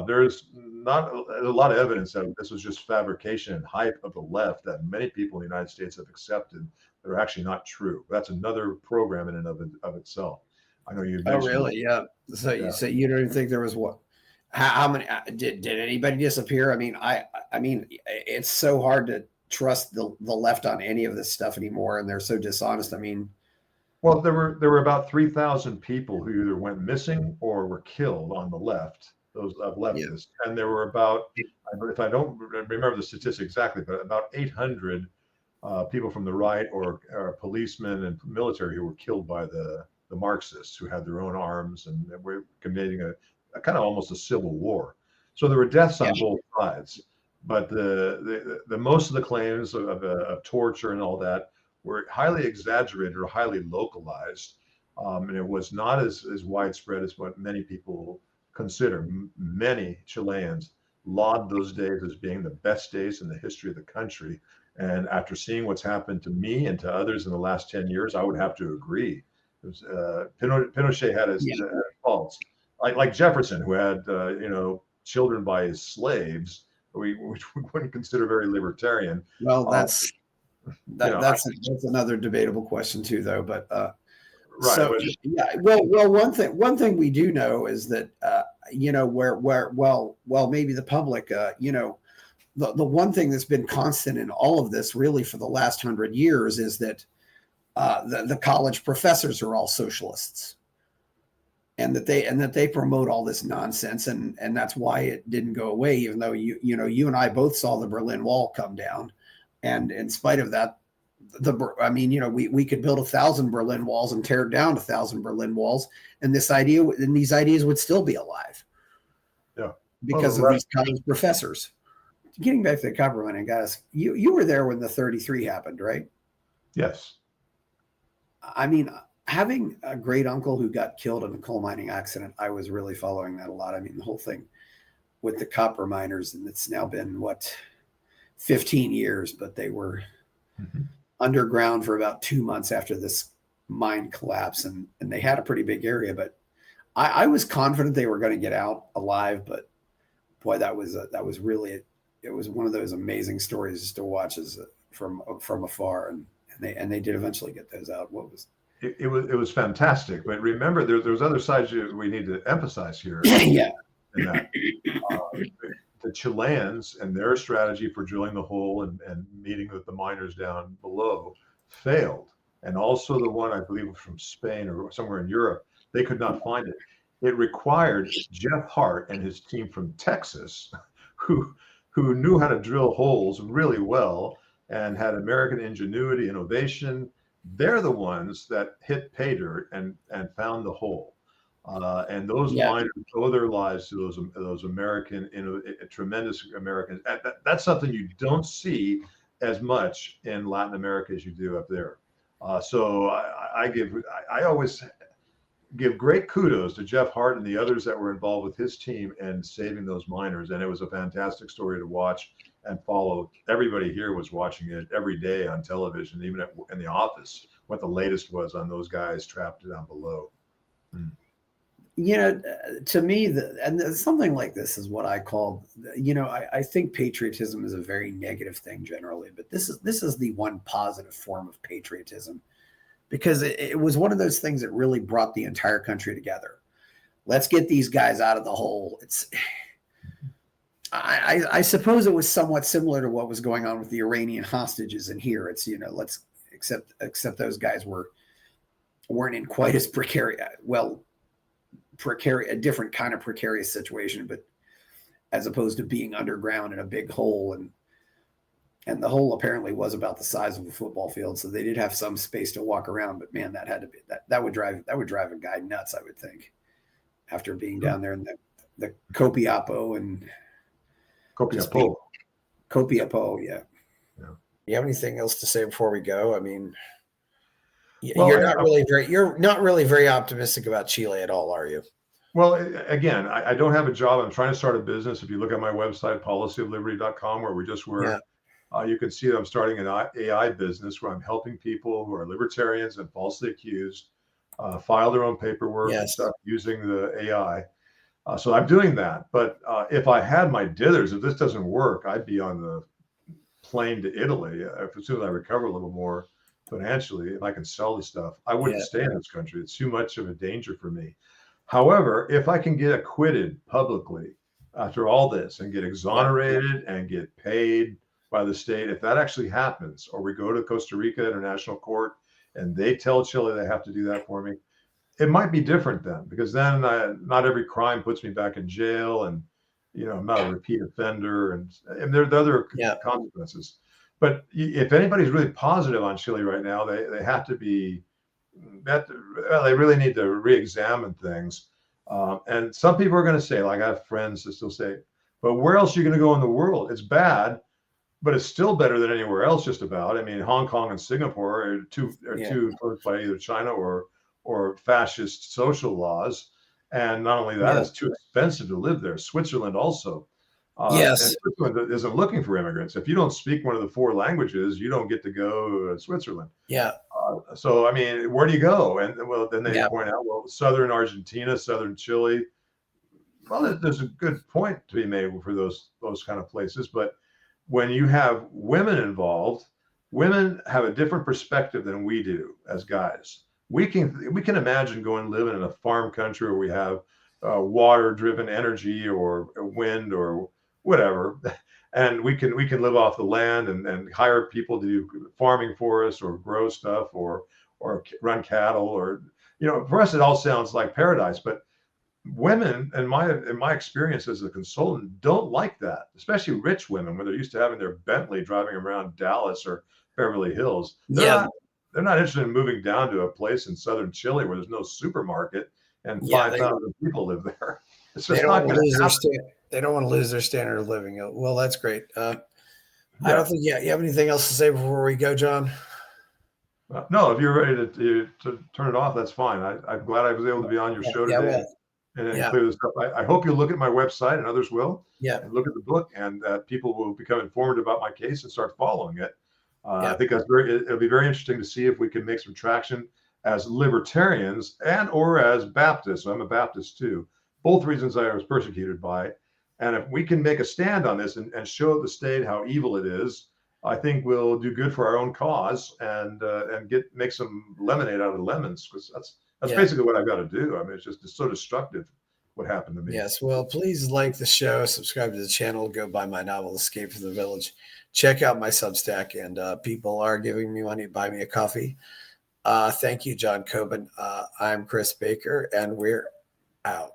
there's not a lot of evidence that this was just fabrication and hype of the left that many people in the United States have accepted that are actually not true. That's another program in and of itself. I know you mentioned. Oh, really? Yeah. So you don't even think there was what? How many did anybody disappear? I mean, it's so hard to trust the left on any of this stuff anymore, and they're so dishonest. I mean, well, there were about 3,000 people who either went missing or were killed on the left. Those leftists, and there were about, if I don't remember the statistics exactly, but about 800 people from the right or policemen and military who were killed by the Marxists, who had their own arms and were committing a kind of almost a civil war. So there were deaths on both sides, but the most of the claims of torture and all that were highly exaggerated or highly localized, and it was not as widespread as what many people consider. Many Chileans laud those days as being the best days in the history of the country. And after seeing what's happened to me and to others in the last 10 years, I would have to agree. It was, Pinochet had his faults, like Jefferson, who had children by his slaves, which we wouldn't consider very libertarian. Well, that's another debatable question too, though. But Right. So yeah, well, one thing we do know is that maybe the public, the one thing that's been constant in all of this really for the last 100 years is that the college professors are all socialists, and that they promote all this nonsense, and that's why it didn't go away, even though you and I both saw the Berlin Wall come down, and in spite of that, we could build 1,000 Berlin Walls and tear down 1,000 Berlin Walls, and these ideas would still be alive. Yeah, because of these college professors. Getting back to the copper mining, guys, you were there when the 33 happened, right? Yes. I mean, having a great uncle who got killed in a coal mining accident, I was really following that a lot. I mean, the whole thing with the copper miners, and it's now been 15 years, but they were underground for about 2 months after this mine collapse, and they had a pretty big area. But I was confident they were going to get out alive, but boy, that was really it was one of those amazing stories just to watch from afar, and they did eventually get those out. It was fantastic, but remember there's other sides we need to emphasize here. Yeah. In that, the Chileans and their strategy for drilling the hole and meeting with the miners down below failed, and also the one I believe was from Spain or somewhere in Europe, they could not find it. It required Jeff Hart and his team from Texas, who knew how to drill holes really well and had American ingenuity, innovation. They're the ones that hit pay dirt and found the hole. And those miners owe their lives to those American, tremendous Americans. That's something you don't see as much in Latin America as you do up there. So I always give great kudos to Jeff Hart and the others that were involved with his team in saving those miners. And it was a fantastic story to watch and follow. Everybody here was watching it every day on television, even in the office, what the latest was on those guys trapped down below. To me, and something like this is what I call, I think patriotism is a very negative thing generally, but this is the one positive form of patriotism, because it was one of those things that really brought the entire country together. Let's get these guys out of the hole. I suppose it was somewhat similar to what was going on with the Iranian hostages in here. It's, let's except those guys weren't in quite as a different kind of precarious situation, but as opposed to being underground in a big hole, and the hole apparently was about the size of a football field, so they did have some space to walk around. But man, that would drive a guy nuts, I would think, after being down there in the Copiapo and Copiapo, yeah. You have anything else to say before we go? I mean, you're not really very optimistic about Chile at all, are you? Well, again, I don't have a job. I'm trying to start a business. If you look at my website, policyofliberty.com, you can see that I'm starting an AI business where I'm helping people who are libertarians and falsely accused file their own paperwork and stuff using the AI. So I'm doing that. But if I had my dithers, if this doesn't work, I'd be on the plane to Italy. As soon as I recover a little more financially and I can sell the stuff, I wouldn't stay in this country. It's too much of a danger for me. However, if I can get acquitted publicly after all this and get exonerated and get paid by the state, if that actually happens, or we go to Costa Rica International Court and they tell Chile they have to do that for me, it might be different then, because then not every crime puts me back in jail, and I'm not a repeat offender, and there are other consequences. But if anybody's really positive on Chile right now, they have to be. They really need to re-examine things. And some people are going to say, like I have friends that still say, but where else are you going to go in the world? It's bad, but it's still better than anywhere else, just about. I mean, Hong Kong and Singapore are two influenced by either China or fascist social laws. And not only that, it's too expensive to live there. Switzerland also. And Switzerland isn't looking for immigrants. If you don't speak one of the 4 languages, you don't get to go to Switzerland. So, I mean, where do you go? And then they point out, southern Argentina, southern Chile. Well, there's a good point to be made for those kind of places. But when you have women involved, women have a different perspective than we do as guys. we can imagine going living in a farm country where we have water-driven energy or wind or whatever, and we can live off the land and hire people to do farming for us or grow stuff or run cattle or for us it all sounds like paradise, but women in my experience as a consultant don't like that, especially rich women when they're used to having their Bentley driving around Dallas or Beverly Hills. Yeah, They're not interested in moving down to a place in southern Chile where there's no supermarket and yeah, 5,000 people live there. It's they just don't not want going to to lose their happen. they don't want to lose their standard of living. Well, that's great. I don't Yeah. think. Yeah, you have anything else to say before we go, John? No, if you're ready to turn it off, that's fine. I'm glad I was able to be on your show Yeah, today well, and yeah, clear this up. I hope you'll look at my website and others will, yeah, and look at the book, and people will become informed about my case and start following it. I yeah, think it'll be very interesting to see if we can make some traction as libertarians and or as Baptists. I'm a Baptist too. Both reasons I was persecuted by. And if we can make a stand on this and show the state how evil it is, I think we'll do good for our own cause and make some lemonade out of the lemons, because that's yeah. basically what I've got to do. I mean, it's so destructive what happened to me. Yes. Well, please like the show, subscribe to the channel, go buy my novel, Escape from the Village. Check out my Substack, and people are giving me money to buy me a coffee. Thank you, John Cobin. I'm Chris Baker, and we're out.